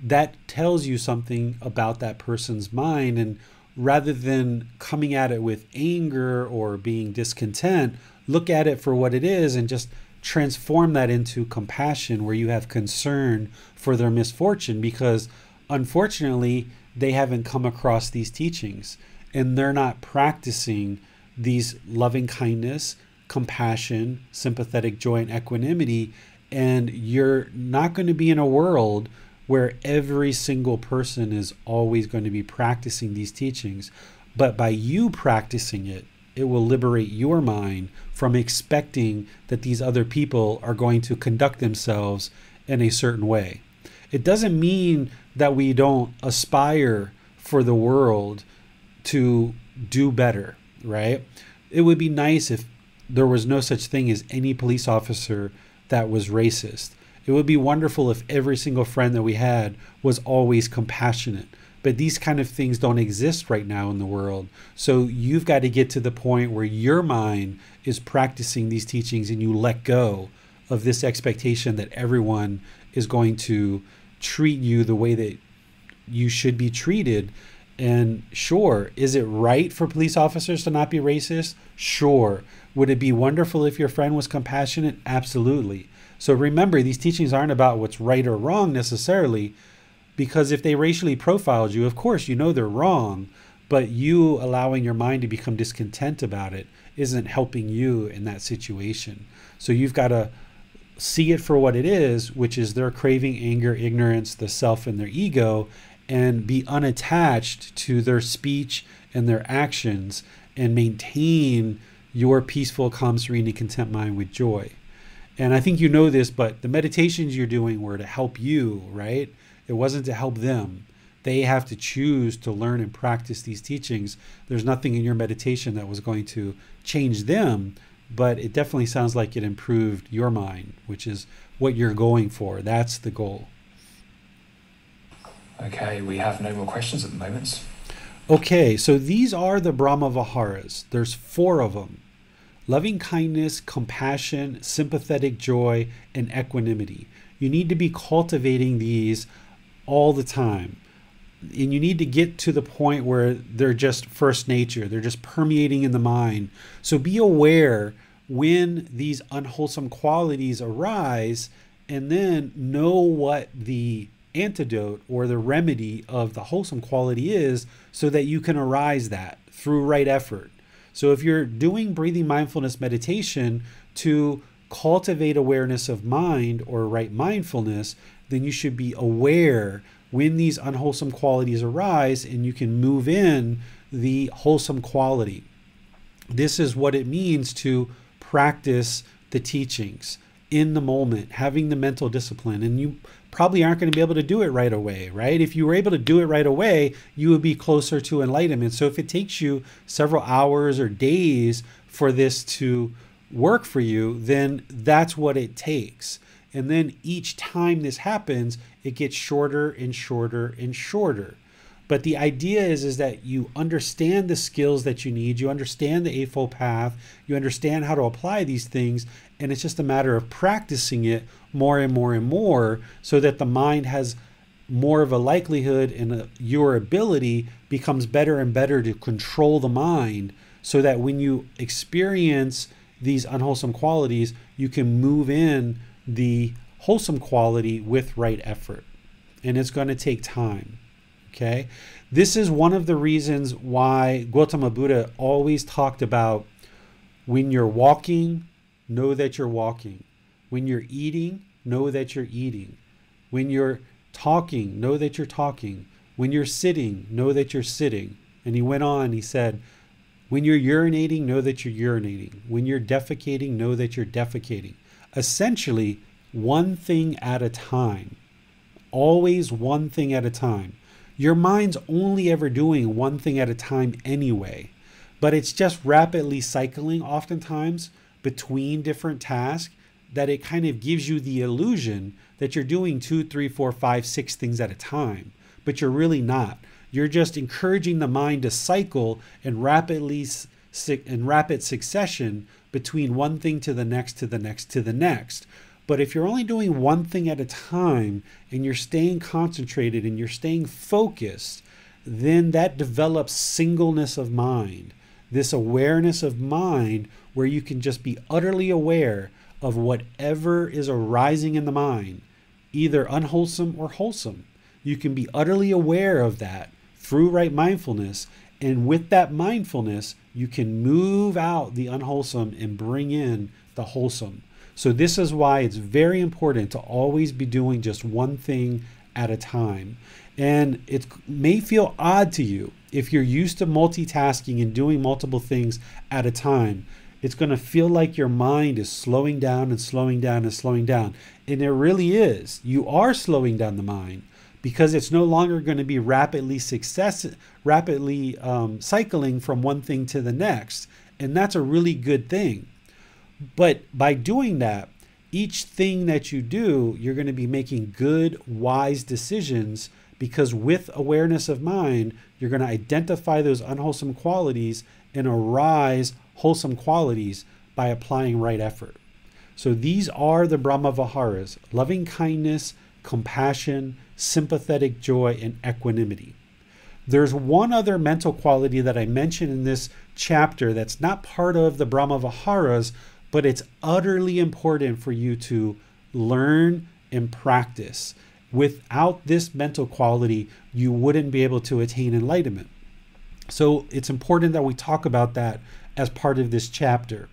that tells you something about that person's mind. And rather than coming at it with anger or being discontent, look at it for what it is and just transform that into compassion, where you have concern for their misfortune, because unfortunately they haven't come across these teachings and they're not practicing these loving kindness, compassion, sympathetic joy, and equanimity. And you're not going to be in a world where every single person is always going to be practicing these teachings. But by you practicing it, it will liberate your mind from expecting that these other people are going to conduct themselves in a certain way. It doesn't mean that we don't aspire for the world to do better, right? It would be nice if there was no such thing as any police officer that was racist. It would be wonderful if every single friend that we had was always compassionate. But these kind of things don't exist right now in the world. So you've got to get to the point where your mind is practicing these teachings and you let go of this expectation that everyone is going to treat you the way that you should be treated. And sure, is it right for police officers to not be racist? Sure. Would it be wonderful if your friend was compassionate? Absolutely. So remember, these teachings aren't about what's right or wrong necessarily, because if they racially profiled you, of course, you know they're wrong, but you allowing your mind to become discontent about it isn't helping you in that situation. So you've got to see it for what it is, which is their craving, anger, ignorance, the self, and their ego, and be unattached to their speech and their actions, and maintain your peaceful, calm, serene, and content mind with joy. And I think you know this, but the meditations you're doing were to help you, right? It wasn't to help them. They have to choose to learn and practice these teachings. There's nothing in your meditation that was going to change them, but it definitely sounds like it improved your mind, which is what you're going for. That's the goal. Okay, we have no more questions at the moment. Okay, so these are the Brahma-viharas. There's 4 of them. Loving kindness, compassion, sympathetic joy, and equanimity. You need to be cultivating these all the time. And you need to get to the point where they're just first nature. They're just permeating in the mind. So be aware when these unwholesome qualities arise, and then know what the antidote or the remedy of the wholesome quality is, so that you can arise that through right effort. So if you're doing breathing mindfulness meditation to cultivate awareness of mind or right mindfulness, then you should be aware when these unwholesome qualities arise, and you can move in the wholesome quality. This is what it means to practice the teachings in the moment, having the mental discipline. And you probably aren't going to be able to do it right away, right? If you were able to do it right away, you would be closer to enlightenment. So if it takes you several hours or days for this to work for you, then that's what it takes. And then each time this happens, it gets shorter and shorter and shorter. But the idea is that you understand the skills that you need, you understand the Eightfold Path, you understand how to apply these things, and it's just a matter of practicing it more and more and more, so that the mind has more of a likelihood, and your ability becomes better and better to control the mind, so that when you experience these unwholesome qualities, you can move in the wholesome quality with right effort. And it's going to take time. Okay, this is one of the reasons why Gotama Buddha always talked about, when you're walking, know that you're walking. When you're eating, know that you're eating. When you're talking, know that you're talking. When you're sitting, know that you're sitting. And he went on, he said, when you're urinating, know that you're urinating. When you're defecating, know that you're defecating. Essentially, one thing at a time. Always one thing at a time. Your mind's only ever doing one thing at a time anyway, but it's just rapidly cycling oftentimes between different tasks, that it kind of gives you the illusion that you're doing 2, 3, 4, 5, 6 things at a time, but you're really not. You're just encouraging the mind to cycle in rapid succession between one thing to the next, to the next, to the next. But if you're only doing one thing at a time, and you're staying concentrated and you're staying focused, then that develops singleness of mind, this awareness of mind, where you can just be utterly aware of whatever is arising in the mind, either unwholesome or wholesome. You can be utterly aware of that through right mindfulness. And with that mindfulness, you can move out the unwholesome and bring in the wholesome. So this is why it's very important to always be doing just one thing at a time. And it may feel odd to you if you're used to multitasking and doing multiple things at a time. It's going to feel like your mind is slowing down and slowing down and slowing down. And it really is. You are slowing down the mind, because it's no longer going to be rapidly cycling from one thing to the next. And that's a really good thing. But by doing that, each thing that you do, you're going to be making good, wise decisions, because with awareness of mind, you're going to identify those unwholesome qualities and arise wholesome qualities by applying right effort. So these are the Brahma-viharas: loving kindness, compassion, sympathetic joy, and equanimity. There's one other mental quality that I mentioned in this chapter that's not part of the Brahma-viharas, but it's utterly important for you to learn and practice. Without this mental quality, you wouldn't be able to attain enlightenment. So it's important that we talk about that as part of this chapter.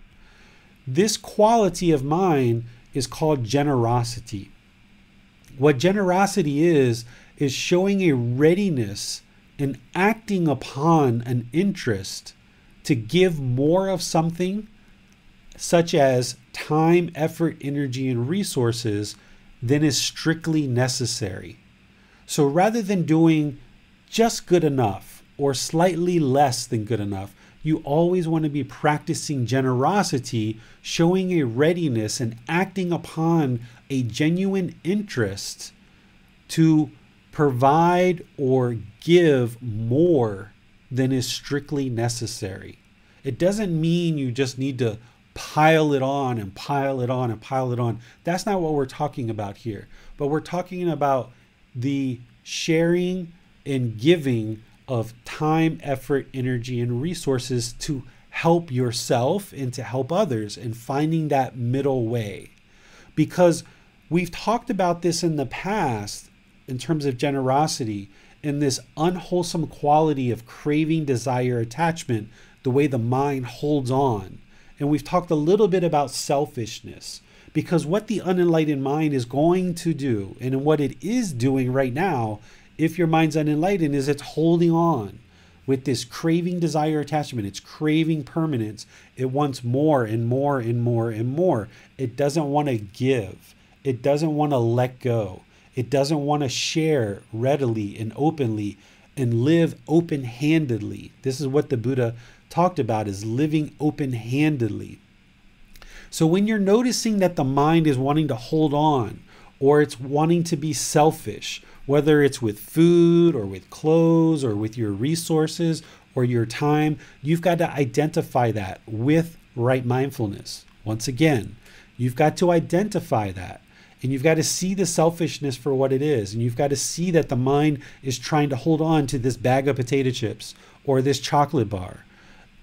This quality of mind is called generosity. What generosity is showing a readiness and acting upon an interest to give more of something, such as time, effort, energy, and resources, than is strictly necessary. So rather than doing just good enough or slightly less than good enough, you always want to be practicing generosity, showing a readiness and acting upon a genuine interest to provide or give more than is strictly necessary. It doesn't mean you just need to pile it on and pile it on and pile it on. That's not what we're talking about here. But we're talking about the sharing and giving of time, effort, energy, and resources to help yourself and to help others, and finding that middle way. Because we've talked about this in the past in terms of generosity and this unwholesome quality of craving, desire, attachment, the way the mind holds on. And we've talked a little bit about selfishness, because what the unenlightened mind is going to do, and what it is doing right now, if your mind's unenlightened, is it's holding on with this craving, desire, attachment. It's craving permanence. It wants more and more and more and more. It doesn't want to give. It doesn't want to let go. It doesn't want to share readily and openly and live open-handedly. This is what the Buddha talked about, is living open-handedly. So when you're noticing that the mind is wanting to hold on, or it's wanting to be selfish, whether it's with food or with clothes or with your resources or your time, you've got to identify that with right mindfulness. Once again, you've got to identify that. And you've got to see the selfishness for what it is. And you've got to see that the mind is trying to hold on to this bag of potato chips or this chocolate bar.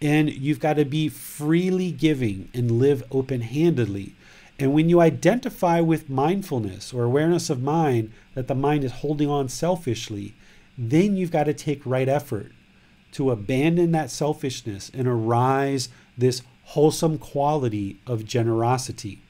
And you've got to be freely giving and live open-handedly. And when you identify with mindfulness or awareness of mind that the mind is holding on selfishly, then you've got to take right effort to abandon that selfishness and arise this wholesome quality of generosity.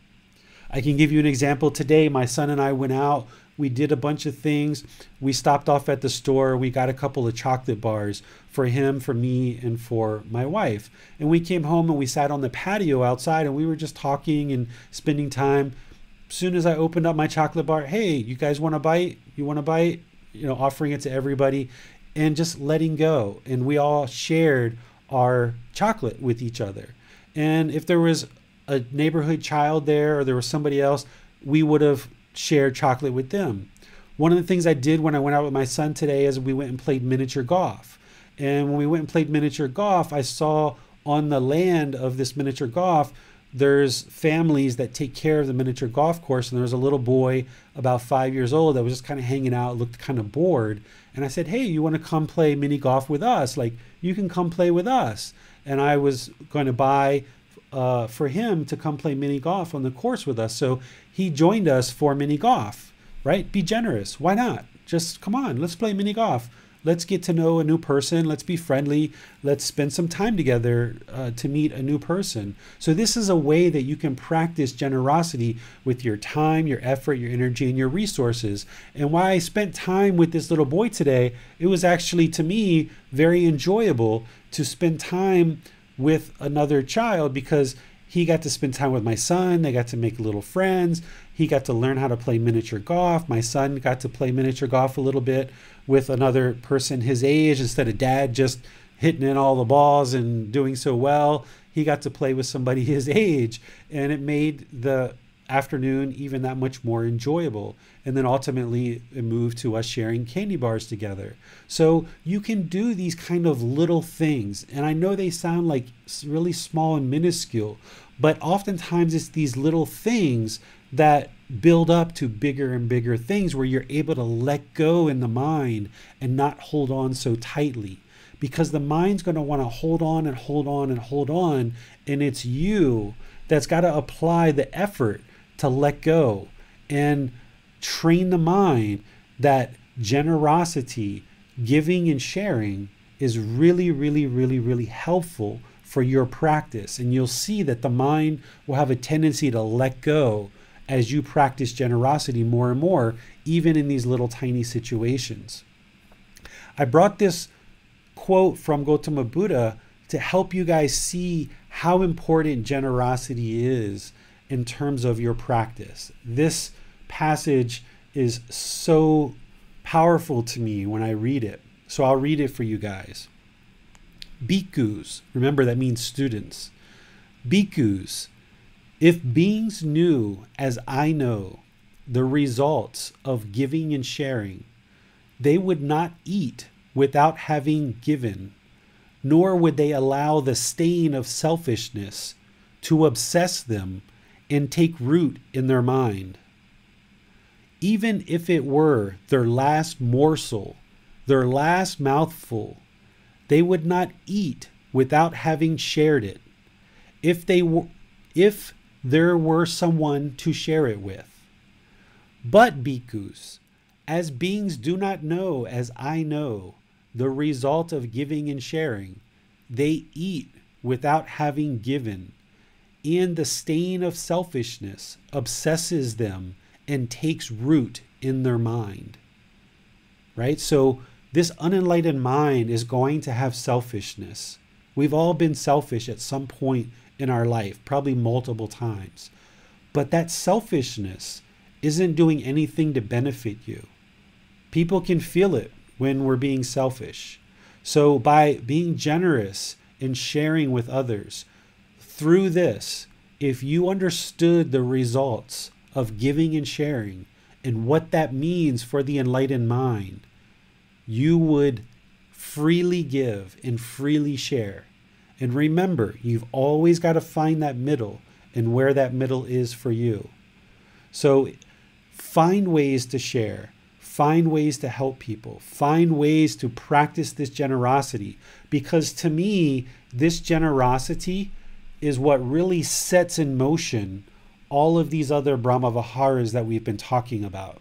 I can give you an example. Today, my son and I went out. We did a bunch of things. We stopped off at the store. We got a couple of chocolate bars for him, for me, and for my wife. And we came home and we sat on the patio outside and we were just talking and spending time. As soon as I opened up my chocolate bar, hey, you guys want a bite? You want a bite? You know, offering it to everybody and just letting go. And we all shared our chocolate with each other. And if there was a neighborhood child there or there was somebody else, we would have shared chocolate with them. One of the things I did when I went out with my son today is we went and played miniature golf. And when we went and played miniature golf, I saw on the land of this miniature golf, there's families that take care of the miniature golf course. And there was a little boy about 5 years old that was just kind of hanging out, looked kind of bored. And I said, hey, you want to come play mini golf with us? Like, you can come play with us. And I was going to buy for him to come play mini golf on the course with us. So he joined us for mini golf, right? Be generous. Why not? Just come on, let's play mini golf. Let's get to know a new person. Let's be friendly. Let's spend some time together to meet a new person. So this is a way that you can practice generosity with your time, your effort, your energy, and your resources. And why I spent time with this little boy today, it was actually, to me, very enjoyable to spend time with another child, because he got to spend time with my son. They got to make little friends. He got to learn how to play miniature golf. My son got to play miniature golf a little bit with another person his age. Instead of dad just hitting in all the balls and doing so well, he got to play with somebody his age. And it made the afternoon even that much more enjoyable. And then ultimately it moved to us sharing candy bars together. So you can do these kind of little things. And I know they sound like really small and minuscule, but oftentimes it's these little things that build up to bigger and bigger things where you're able to let go in the mind and not hold on so tightly, because the mind's going to want to hold on and hold on and hold on, and it's you that's got to apply the effort to let go and train the mind that generosity, giving and sharing is really, really, really, really helpful for your practice. And you'll see that the mind will have a tendency to let go as you practice generosity more and more, even in these little tiny situations. I brought this quote from Gotama Buddha to help you guys see how important generosity is in terms of your practice. This passage is so powerful to me when I read it. So I'll read it for you guys. Bhikkhus, remember that means students. Bhikkhus, if beings knew as I know the results of giving and sharing, they would not eat without having given, nor would they allow the stain of selfishness to obsess them and take root in their mind. Even if it were their last morsel, their last mouthful, they would not eat without having shared it, if there were someone to share it with. But bhikkhus, as beings do not know as I know the result of giving and sharing, they eat without having given, and the stain of selfishness obsesses them and takes root in their mind. Right? So this unenlightened mind is going to have selfishness. We've all been selfish at some point in our life, probably multiple times. But that selfishness isn't doing anything to benefit you. People can feel it when we're being selfish. So by being generous and sharing with others, through this, if you understood the results of giving and sharing and what that means for the enlightened mind, you would freely give and freely share. And remember, you've always got to find that middle and where that middle is for you. So find ways to share, find ways to help people, find ways to practice this generosity, because to me, this generosity is what really sets in motion all of these other Brahma-viharas that we've been talking about.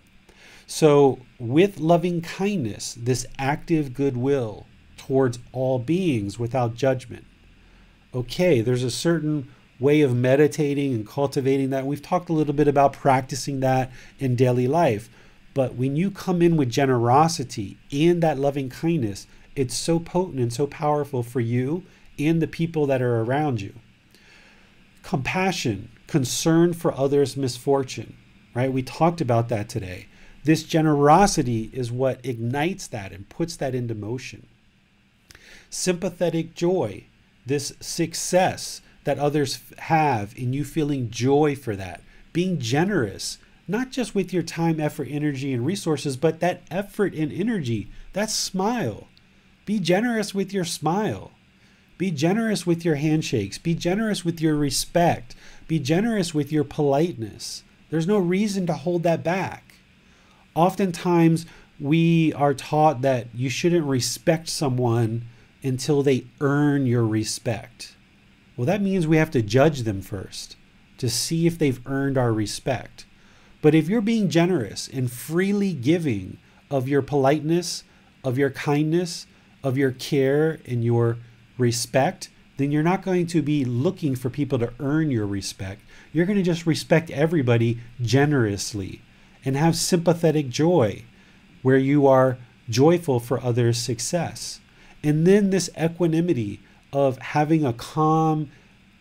So with loving kindness, this active goodwill towards all beings without judgment. Okay, there's a certain way of meditating and cultivating that. We've talked a little bit about practicing that in daily life. But when you come in with generosity and that loving kindness, it's so potent and so powerful for you and the people that are around you. Compassion, concern for others' misfortune, right? We talked about that today. This generosity is what ignites that and puts that into motion. Sympathetic joy, this success that others have and you feeling joy for that. Being generous, not just with your time, effort, energy, and resources, but that effort and energy, that smile. Be generous with your smile. Be generous with your handshakes. Be generous with your respect. Be generous with your politeness. There's no reason to hold that back. Oftentimes, we are taught that you shouldn't respect someone until they earn your respect. Well, that means we have to judge them first to see if they've earned our respect. But if you're being generous and freely giving of your politeness, of your kindness, of your care and your respect, then you're not going to be looking for people to earn your respect. You're going to just respect everybody generously and have sympathetic joy where you are joyful for others' success. And then this equanimity of having a calm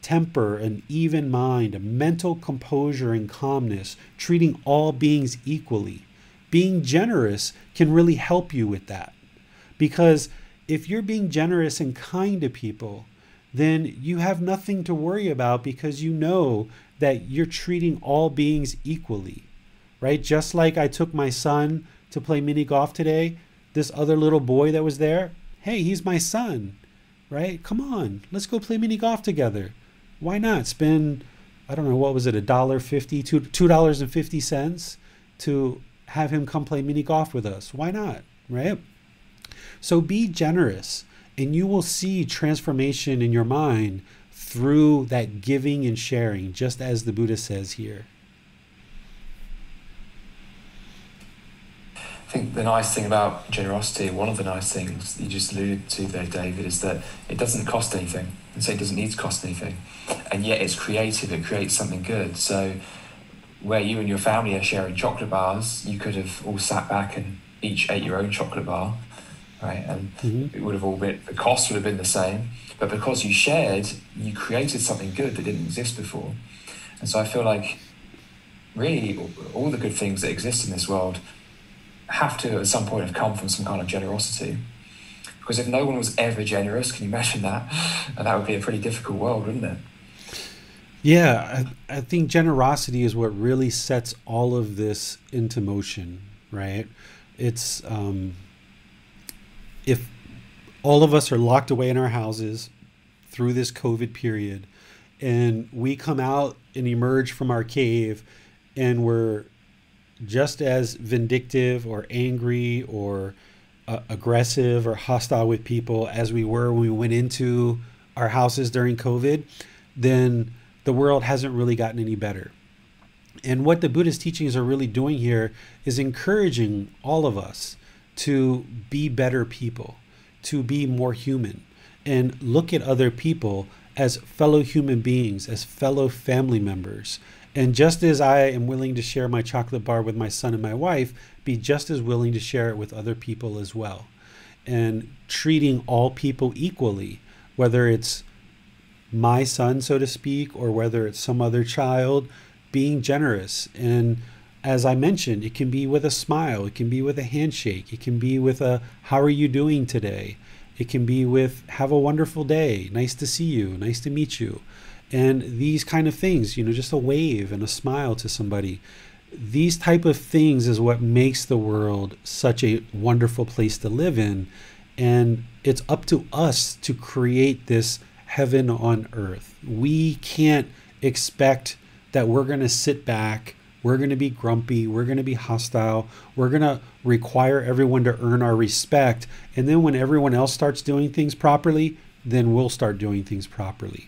temper, an even mind, a mental composure and calmness, treating all beings equally. Being generous can really help you with that. Because if you're being generous and kind to people, then you have nothing to worry about because you know that you're treating all beings equally, right? Just like I took my son to play mini golf today, this other little boy that was there, hey, he's my son, right? Come on, let's go play mini golf together. Why not spend I don't know, what was it, $1.50, $2.50 to have him come play mini golf with us. Why not, right? So be generous, and you will see transformation in your mind through that giving and sharing, just as the Buddha says here. I think the nice thing about generosity, one of the nice things you just alluded to there, David, is that it doesn't cost anything. And so it doesn't need to cost anything. And yet it's creative, it creates something good. So where you and your family are sharing chocolate bars, you could have all sat back and each ate your own chocolate bar, right? And it would have all been, the cost would have been the same. But because you shared, you created something good that didn't exist before. And so I feel like really all the good things that exist in this world have to at some point have come from some kind of generosity. Because if no one was ever generous, can you imagine that? And that would be a pretty difficult world, wouldn't it? Yeah, I think generosity is what really sets all of this into motion, right? It's if all of us are locked away in our houses through this COVID period, and we come out and emerge from our cave and we're just as vindictive or angry or aggressive or hostile with people as we were when we went into our houses during COVID, then the world hasn't really gotten any better. And what the Buddhist teachings are really doing here is encouraging all of us to be better people, to be more human, and look at other people as fellow human beings, as fellow family members. And just as I am willing to share my chocolate bar with my son and my wife, be just as willing to share it with other people as well. And treating all people equally, whether it's my son, so to speak, or whether it's some other child, being generous. And as I mentioned, it can be with a smile, it can be with a handshake, it can be with a, how are you doing today? It can be with, have a wonderful day, nice to see you, nice to meet you. And these kind of things, you know, just a wave and a smile to somebody. These type of things is what makes the world such a wonderful place to live in. And it's up to us to create this heaven on earth. We can't expect that we're going to sit back, we're going to be grumpy, we're going to be hostile, we're going to require everyone to earn our respect. And then when everyone else starts doing things properly, then we'll start doing things properly.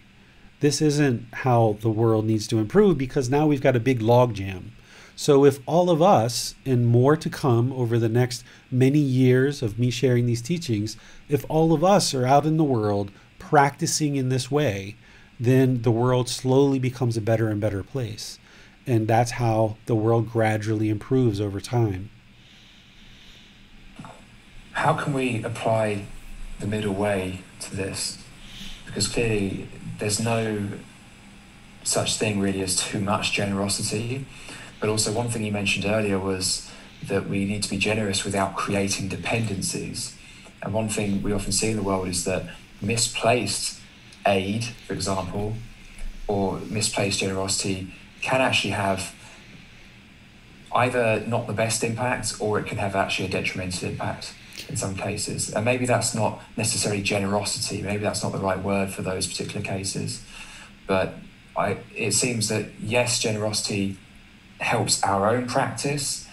This isn't how the world needs to improve, because now we've got a big log jam. So if all of us, and more to come over the next many years of me sharing these teachings, if all of us are out in the world practicing in this way, then the world slowly becomes a better and better place. And that's how the world gradually improves over time. How can we apply the middle way to this? Because clearly there's no such thing really as too much generosity. But also one thing you mentioned earlier was that we need to be generous without creating dependencies. And one thing we often see in the world is that misplaced aid, for example, or misplaced generosity can actually have either not the best impact, or it can have actually a detrimental impact in some cases. And maybe that's not necessarily generosity, maybe that's not the right word for those particular cases. But it seems that yes, generosity helps our own practice,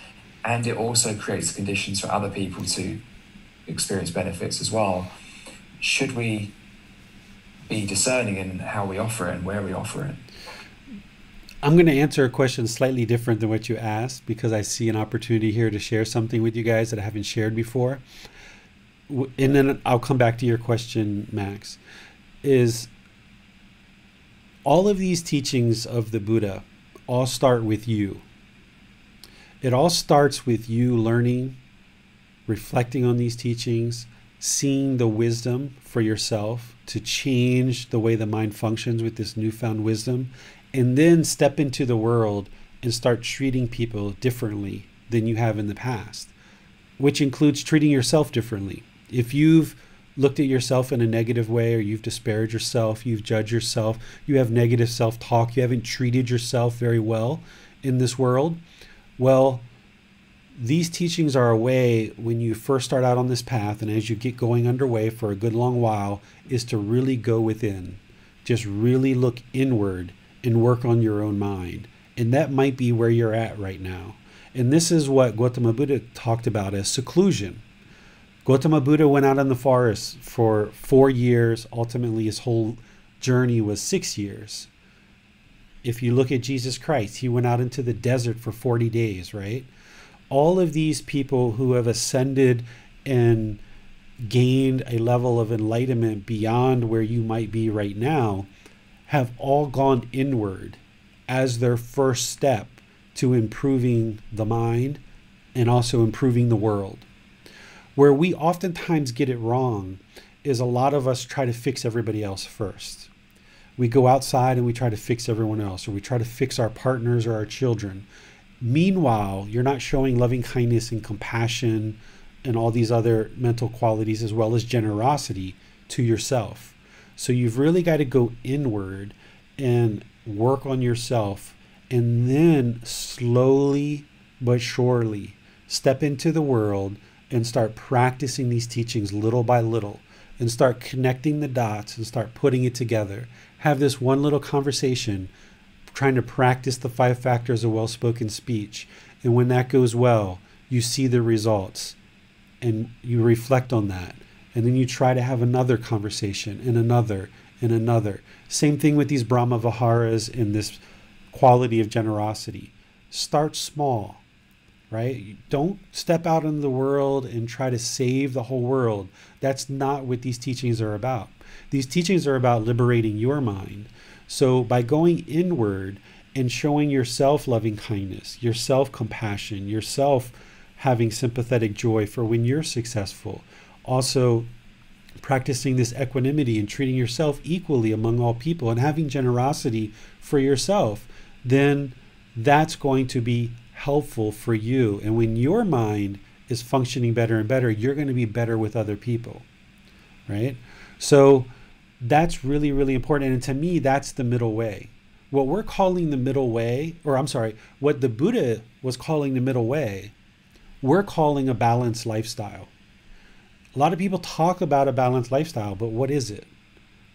and it also creates the conditions for other people to experience benefits as well. Should we be discerning in how we offer it and where we offer it? I'm going to answer a question slightly different than what you asked, because I see an opportunity here to share something with you guys that I haven't shared before. And then I'll come back to your question, Max. Is all of these teachings of the Buddha all start with you. It all starts with you learning, reflecting on these teachings, seeing the wisdom for yourself to change the way the mind functions with this newfound wisdom, and then step into the world and start treating people differently than you have in the past, which includes treating yourself differently. If you've looked at yourself in a negative way, or you've disparaged yourself, you've judged yourself, you have negative self-talk, you haven't treated yourself very well in this world, well, these teachings are a way, when you first start out on this path and as you get going underway for a good long while, is to really go within. Just really look inward and work on your own mind. And that might be where you're at right now. And this is what Gotama Buddha talked about as seclusion. Gotama Buddha went out in the forest for 4 years. Ultimately, his whole journey was 6 years. If you look at Jesus Christ, he went out into the desert for 40 days, right? All of these people who have ascended and gained a level of enlightenment beyond where you might be right now have all gone inward as their first step to improving the mind and also improving the world. Where we oftentimes get it wrong is a lot of us try to fix everybody else first. We go outside and we try to fix everyone else, or we try to fix our partners or our children. Meanwhile, you're not showing loving kindness and compassion and all these other mental qualities, as well as generosity to yourself. So you've really got to go inward and work on yourself, and then slowly but surely step into the world and start practicing these teachings little by little, and start connecting the dots and start putting it together. Have this one little conversation, trying to practice the 5 factors of well-spoken speech. And when that goes well, you see the results and you reflect on that. And then you try to have another conversation and another and another. Same thing with these Brahma-viharas and this quality of generosity. Start small, right? Don't step out into the world and try to save the whole world. That's not what these teachings are about. These teachings are about liberating your mind. So by going inward and showing yourself loving kindness, yourself compassion, yourself having sympathetic joy for when you're successful, also practicing this equanimity and treating yourself equally among all people and having generosity for yourself, then that's going to be helpful for you. And when your mind is functioning better and better, you're going to be better with other people, right? So that's really, really important. And to me, that's the middle way. What we're calling the middle way, or I'm sorry, what the Buddha was calling the middle way, we're calling a balanced lifestyle. A lot of people talk about a balanced lifestyle, but what is it?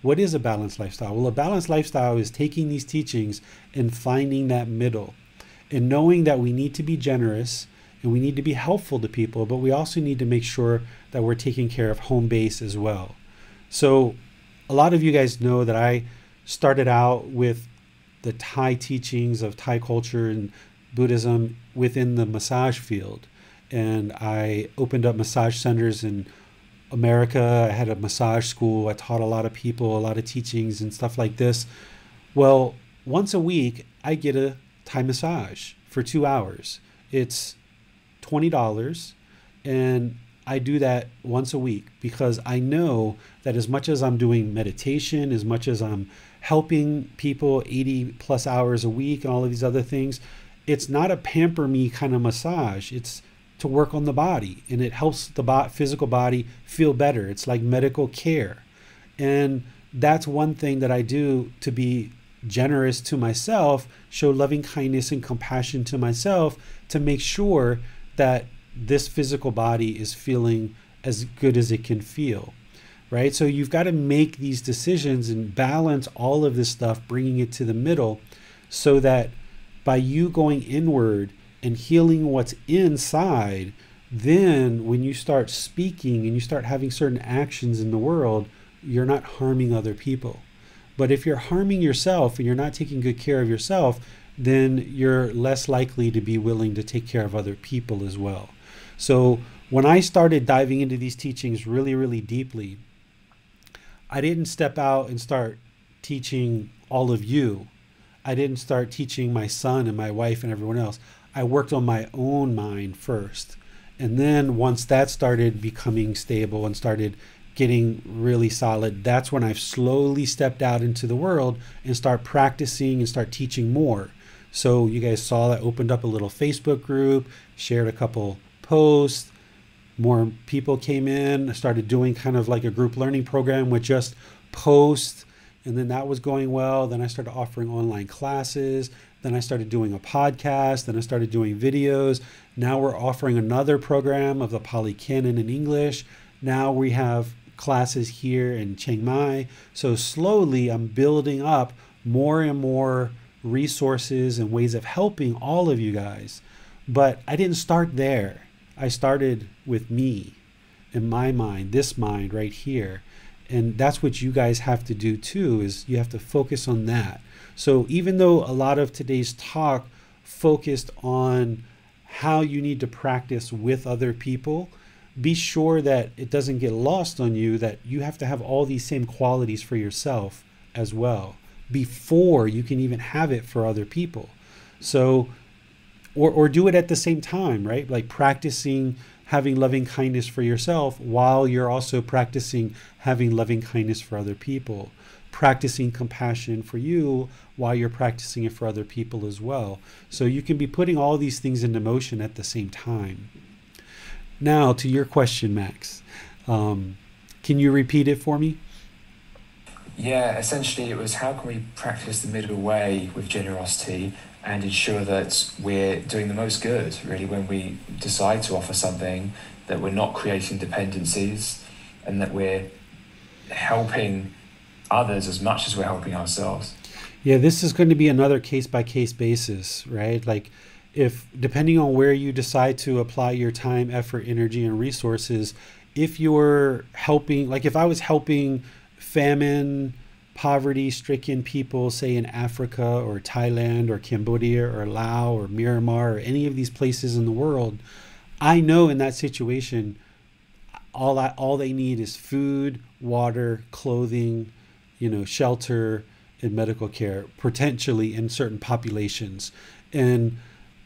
What is a balanced lifestyle? Well, a balanced lifestyle is taking these teachings and finding that middle, and knowing that we need to be generous and we need to be helpful to people, but we also need to make sure that we're taking care of home base as well. So a lot of you guys know that I started out with the Thai teachings of Thai culture and Buddhism within the massage field. And I opened up massage centers in America. I had a massage school. I taught a lot of people, a lot of teachings and stuff like this. Well, once a week, I get a Thai massage for 2 hours. It's $20, and I do that once a week because I know that as much as I'm doing meditation, as much as I'm helping people 80 plus hours a week and all of these other things, it's not a pamper me kind of massage. It's to work on the body, and it helps the physical body feel better. It's like medical care. And that's one thing that I do to be generous to myself, show loving kindness and compassion to myself, to make sure that this physical body is feeling as good as it can feel, right? So you've got to make these decisions and balance all of this stuff, bringing it to the middle, so that by you going inward and healing what's inside, then when you start speaking and you start having certain actions in the world, you're not harming other people. But if you're harming yourself and you're not taking good care of yourself, then you're less likely to be willing to take care of other people as well. So when I started diving into these teachings really, really deeply, I didn't step out and start teaching all of you. I didn't start teaching my son and my wife and everyone else. I worked on my own mind first. And then once that started becoming stable and started getting really solid, that's when I've slowly stepped out into the world and start practicing and start teaching more. So you guys saw that I opened up a little Facebook group, shared a couple posts, more people came in. I started doing kind of like a group learning program with just posts, and then that was going well. Then I started offering online classes. Then I started doing a podcast. Then I started doing videos. Now we're offering another program of the Pali Canon in English. Now we have classes here in Chiang Mai. So slowly I'm building up more and more resources and ways of helping all of you guys. But I didn't start there. I started with me, in my mind, this mind right here. And that's what you guys have to do too, is you have to focus on that. So even though a lot of today's talk focused on how you need to practice with other people, be sure that it doesn't get lost on you that you have to have all these same qualities for yourself as well before you can even have it for other people. So, or do it at the same time, right? Like practicing having loving kindness for yourself while you're also practicing having loving kindness for other people. Practicing compassion for you while you're practicing it for other people as well. So you can be putting all these things into motion at the same time. Now to your question, Max. Can you repeat it for me? Yeah, essentially it was how can we practice the middle way with generosity and ensure that we're doing the most good, really, when we decide to offer something, that we're not creating dependencies and that we're helping others as much as we're helping ourselves. Yeah, this is going to be another case-by-case basis, right? Like if, depending on where you decide to apply your time, effort, energy, and resources, if you're helping, like if I was helping famine, poverty-stricken people, say in Africa or Thailand or Cambodia or Laos or Myanmar or any of these places in the world, I know in that situation, all they need is food, water, clothing, shelter, and medical care, potentially in certain populations. And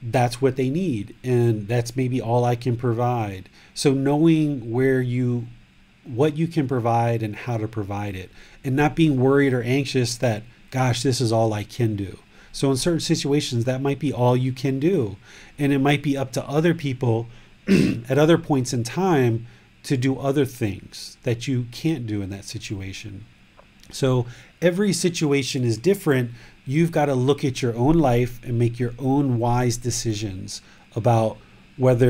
that's what they need. And that's maybe all I can provide. So knowing what you can provide and how to provide it, and not being worried or anxious that, gosh, this is all I can do. So in certain situations, that might be all you can do. And it might be up to other people at other points in time to do other things that you can't do in that situation. So every situation is different. You've got to look at your own life and make your own wise decisions about what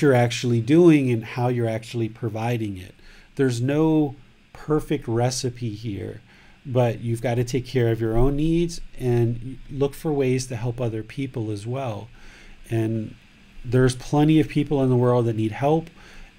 you're actually doing and how you're actually providing it. There's no perfect recipe here, but you've got to take care of your own needs and look for ways to help other people as well. And there's plenty of people in the world that need help.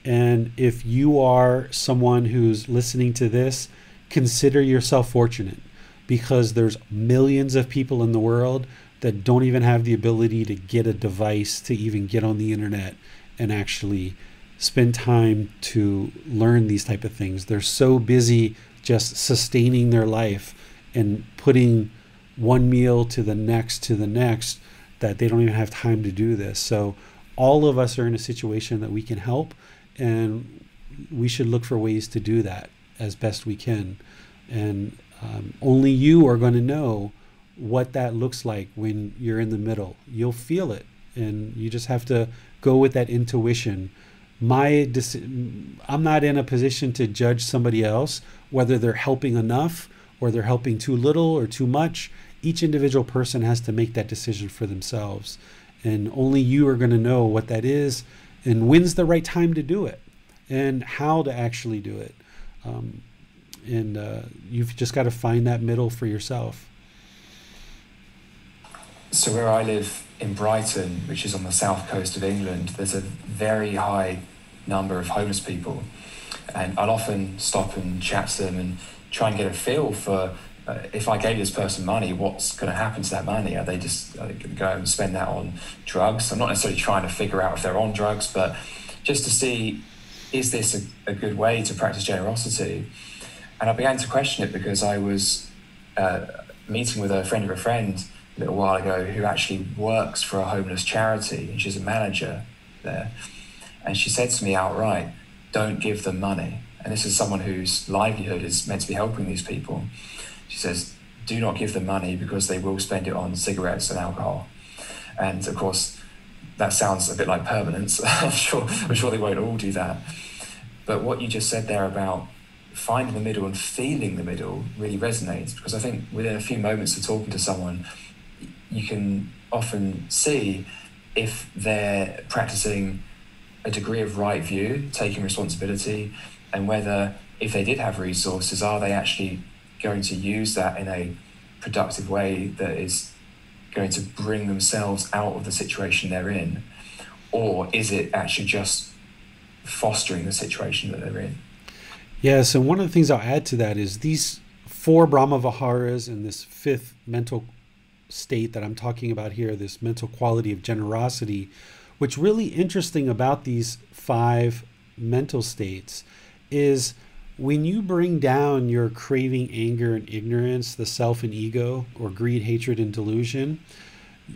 And if you are someone who's listening to this, consider yourself fortunate, because there's millions of people in the world that don't even have the ability to get a device to even get on the internet and actually spend time to learn these type of things. They're so busy just sustaining their life and putting one meal to the next that they don't even have time to do this. So all of us are in a situation that we can help, and we should look for ways to do that as best we can. And only you are going to know what that looks like when you're in the middle. You'll feel it, and you just have to go with that intuition. I'm not in a position to judge somebody else, whether they're helping enough or they're helping too little or too much. Each individual person has to make that decision for themselves. And only you are going to know what that is and when's the right time to do it and how to actually do it. You've just got to find that middle for yourself. So where I live in Brighton, which is on the south coast of England, there's a very high number of homeless people. And I'll often stop and chat to them and try and get a feel for if I gave this person money, what's going to happen to that money? Are they just going to go and spend that on drugs? I'm not necessarily trying to figure out if they're on drugs, but just to see, is this a good way to practice generosity? And I began to question it because I was meeting with a friend of a friend a little while ago who actually works for a homeless charity, and she's a manager there. And she said to me outright, don't give them money. And this is someone whose livelihood is meant to be helping these people. She says, do not give them money because they will spend it on cigarettes and alcohol. And of course, that sounds a bit like permanence. I'm sure they won't all do that. But what you just said there about finding the middle and feeling the middle really resonates, because I think within a few moments of talking to someone, you can often see if they're practicing a degree of right view, taking responsibility, and whether, if they did have resources, are they actually going to use that in a productive way that is going to bring themselves out of the situation they're in? Or is it actually just fostering the situation that they're in? Yes, and one of the things I'll add to that is these four Brahma-viharas and this fifth mental state that I'm talking about here, this mental quality of generosity. What's really interesting about these five mental states is when you bring down your craving, anger, and ignorance, the self and ego, or greed, hatred, and delusion,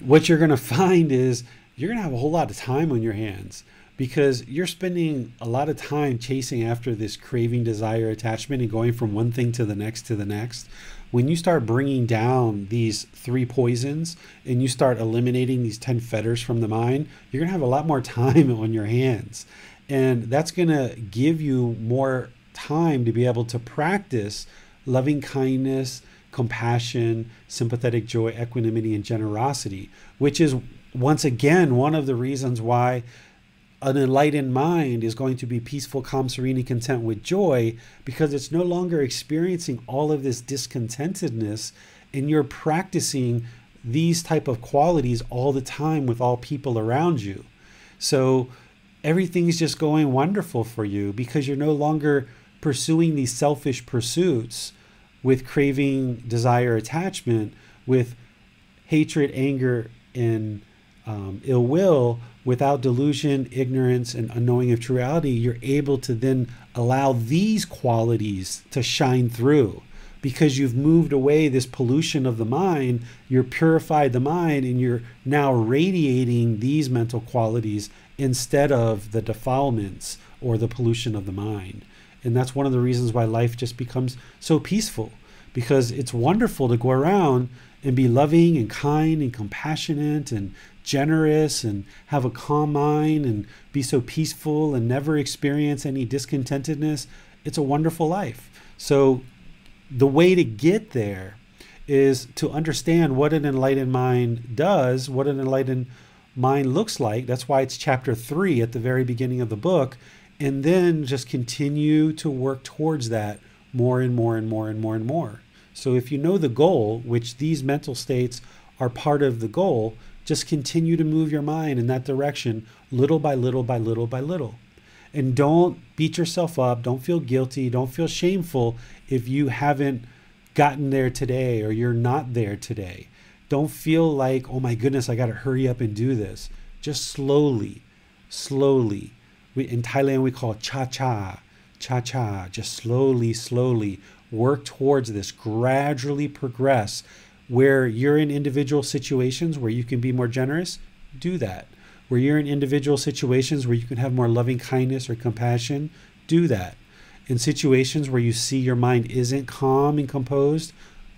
what you're going to find is you're going to have a whole lot of time on your hands, because you're spending a lot of time chasing after this craving, desire, attachment, and going from one thing to the next to the next. When you start bringing down these three poisons and you start eliminating these 10 fetters from the mind, you're going to have a lot more time on your hands. And that's going to give you more time to be able to practice loving kindness, compassion, sympathetic joy, equanimity, and generosity, which is once again one of the reasons why an enlightened mind is going to be peaceful, calm, serene, and content with joy, because it's no longer experiencing all of this discontentedness, and you're practicing these type of qualities all the time with all people around you. So everything's just going wonderful for you because you're no longer pursuing these selfish pursuits with craving, desire, attachment, with hatred, anger, and ill will. Without delusion, ignorance, and unknowing of true reality, you're able to then allow these qualities to shine through, because you've moved away this pollution of the mind, you're purified the mind, and you're now radiating these mental qualities instead of the defilements or the pollution of the mind. And that's one of the reasons why life just becomes so peaceful, because it's wonderful to go around and be loving and kind and compassionate and generous and have a calm mind and be so peaceful and never experience any discontentedness. It's a wonderful life. So the way to get there is to understand what an enlightened mind does, what an enlightened mind looks like. That's why it's chapter 3 at the very beginning of the book. And then just continue to work towards that more and more and more and more and more. So if you know the goal, which these mental states are part of the goal, just continue to move your mind in that direction, little by little by little by little. And don't beat yourself up. Don't feel guilty. Don't feel shameful if you haven't gotten there today or you're not there today. Don't feel like, oh my goodness, I got to hurry up and do this. Just slowly, slowly. In Thailand, we call it cha-cha, cha-cha. Just slowly, slowly work towards this. Gradually progress. Where you're in individual situations where you can be more generous, do that. Where you're in individual situations where you can have more loving kindness or compassion, do that. In situations where you see your mind isn't calm and composed,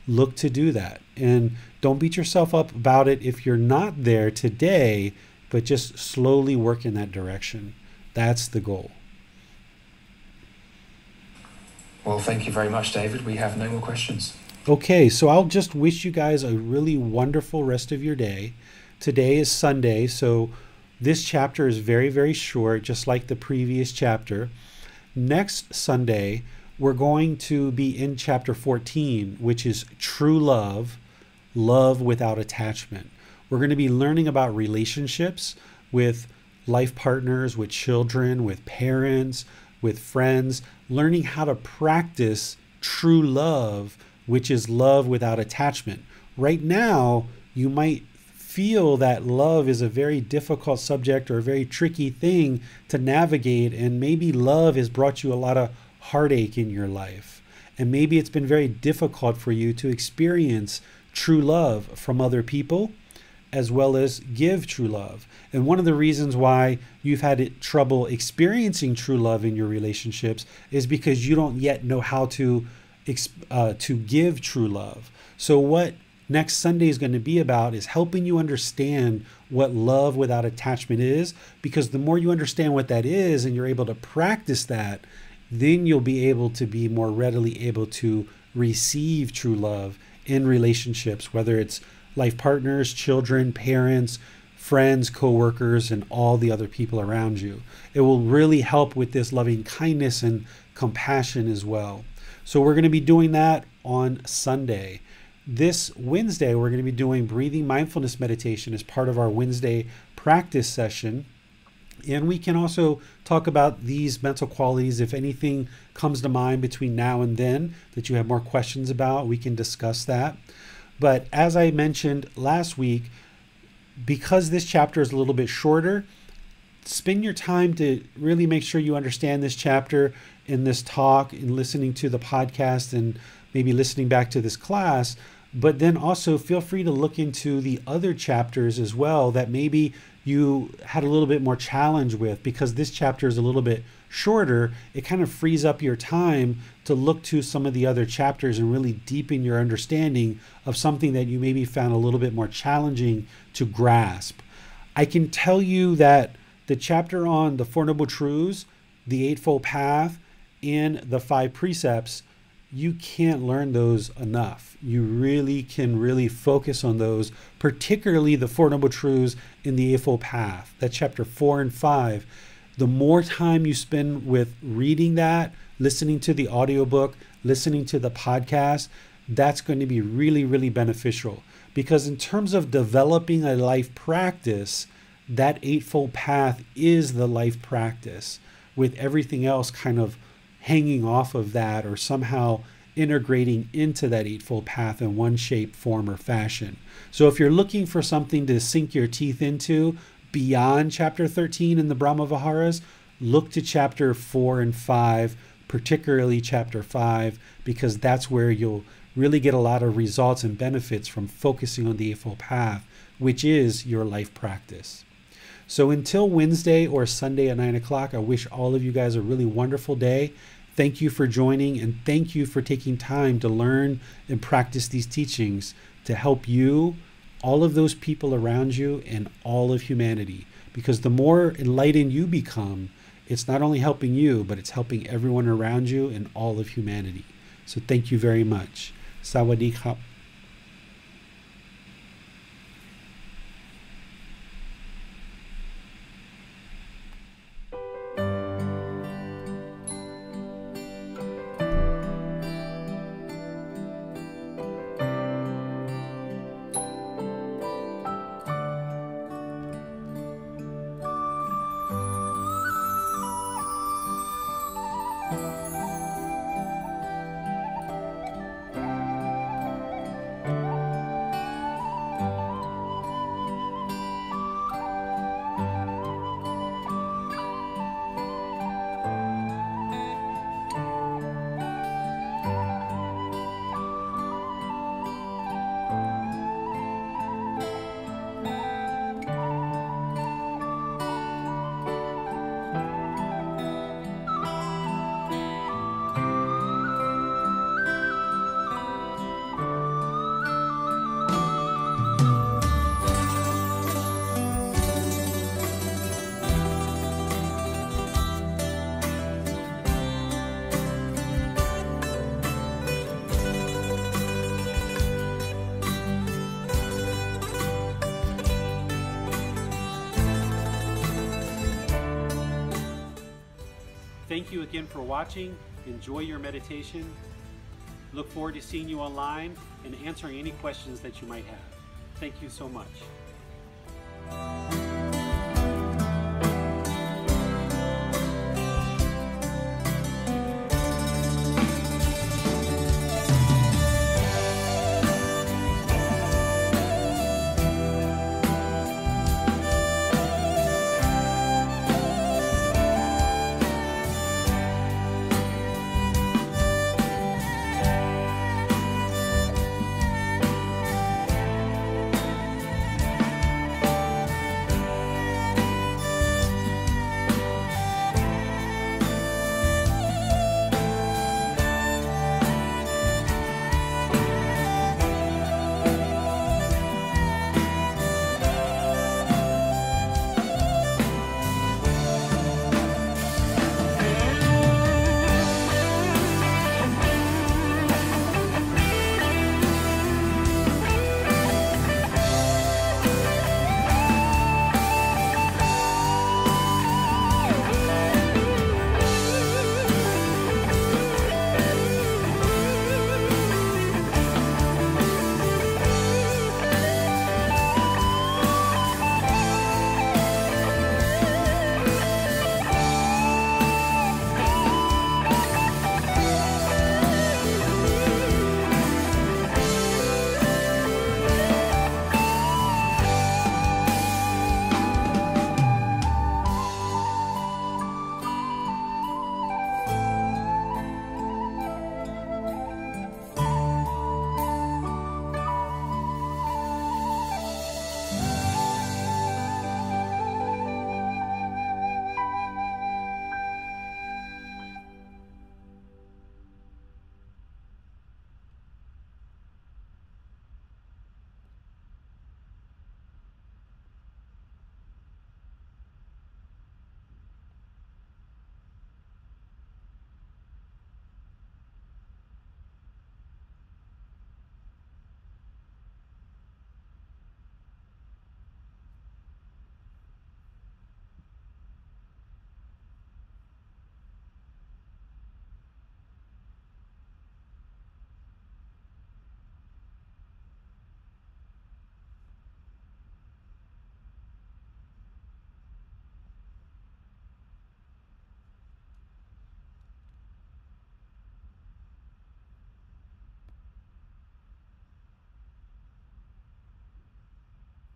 look to do that. And don't beat yourself up about it if you're not there today, but just slowly work in that direction. That's the goal. Well, thank you very much, David. We have no more questions. Okay, so I'll just wish you guys a really wonderful rest of your day. Today is Sunday, so this chapter is very, very short, just like the previous chapter. Next Sunday, we're going to be in chapter 14, which is true love, love without attachment. We're going to be learning about relationships with life partners, with children, with parents, with friends, learning how to practice true love, which is love without attachment. Right now, you might feel that love is a very difficult subject or a very tricky thing to navigate, and maybe love has brought you a lot of heartache in your life. And maybe it's been very difficult for you to experience true love from other people, as well as give true love. And one of the reasons why you've had trouble experiencing true love in your relationships is because you don't yet know how to give true love. So what next Sunday is going to be about is helping you understand what love without attachment is, because the more you understand what that is and you're able to practice that, then you'll be able to be more readily able to receive true love in relationships, whether it's life partners, children, parents, friends, co-workers, and all the other people around you. It will really help with this loving kindness and compassion as well. So we're going to be doing that on Sunday. This Wednesday, we're going to be doing breathing mindfulness meditation as part of our Wednesday practice session. And we can also talk about these mental qualities. If anything comes to mind between now and then that you have more questions about, we can discuss that. But as I mentioned last week, because this chapter is a little bit shorter, spend your time to really make sure you understand this chapter in this talk and listening to the podcast and maybe listening back to this class. But then also feel free to look into the other chapters as well that maybe you had a little bit more challenge with. Because this chapter is a little bit shorter, it kind of frees up your time to look to some of the other chapters and really deepen your understanding of something that you maybe found a little bit more challenging to grasp. I can tell you that the chapter on the Four Noble Truths, the Eightfold Path, and the 5 Precepts, you can't learn those enough. You really can really focus on those, particularly the Four Noble Truths in the Eightfold Path. That's chapter 4 and 5. The more time you spend with reading that, listening to the audiobook, listening to the podcast, that's going to be really, really beneficial. Because in terms of developing a life practice, that Eightfold Path is the life practice, with everything else kind of hanging off of that or somehow integrating into that Eightfold Path in one shape, form, or fashion. So if you're looking for something to sink your teeth into beyond chapter 13 in the Brahma-viharas, look to chapter 4 and 5, particularly chapter 5, because that's where you'll really get a lot of results and benefits from focusing on the Eightfold Path, which is your life practice. So until Wednesday or Sunday at 9 o'clock, I wish all of you guys a really wonderful day. Thank you for joining, and thank you for taking time to learn and practice these teachings to help you, all of those people around you, and all of humanity. Because the more enlightened you become, it's not only helping you, but it's helping everyone around you and all of humanity. So thank you very much. Sawadee krap. Thank you again for watching. Enjoy your meditation. Look forward to seeing you online and answering any questions that you might have. Thank you so much.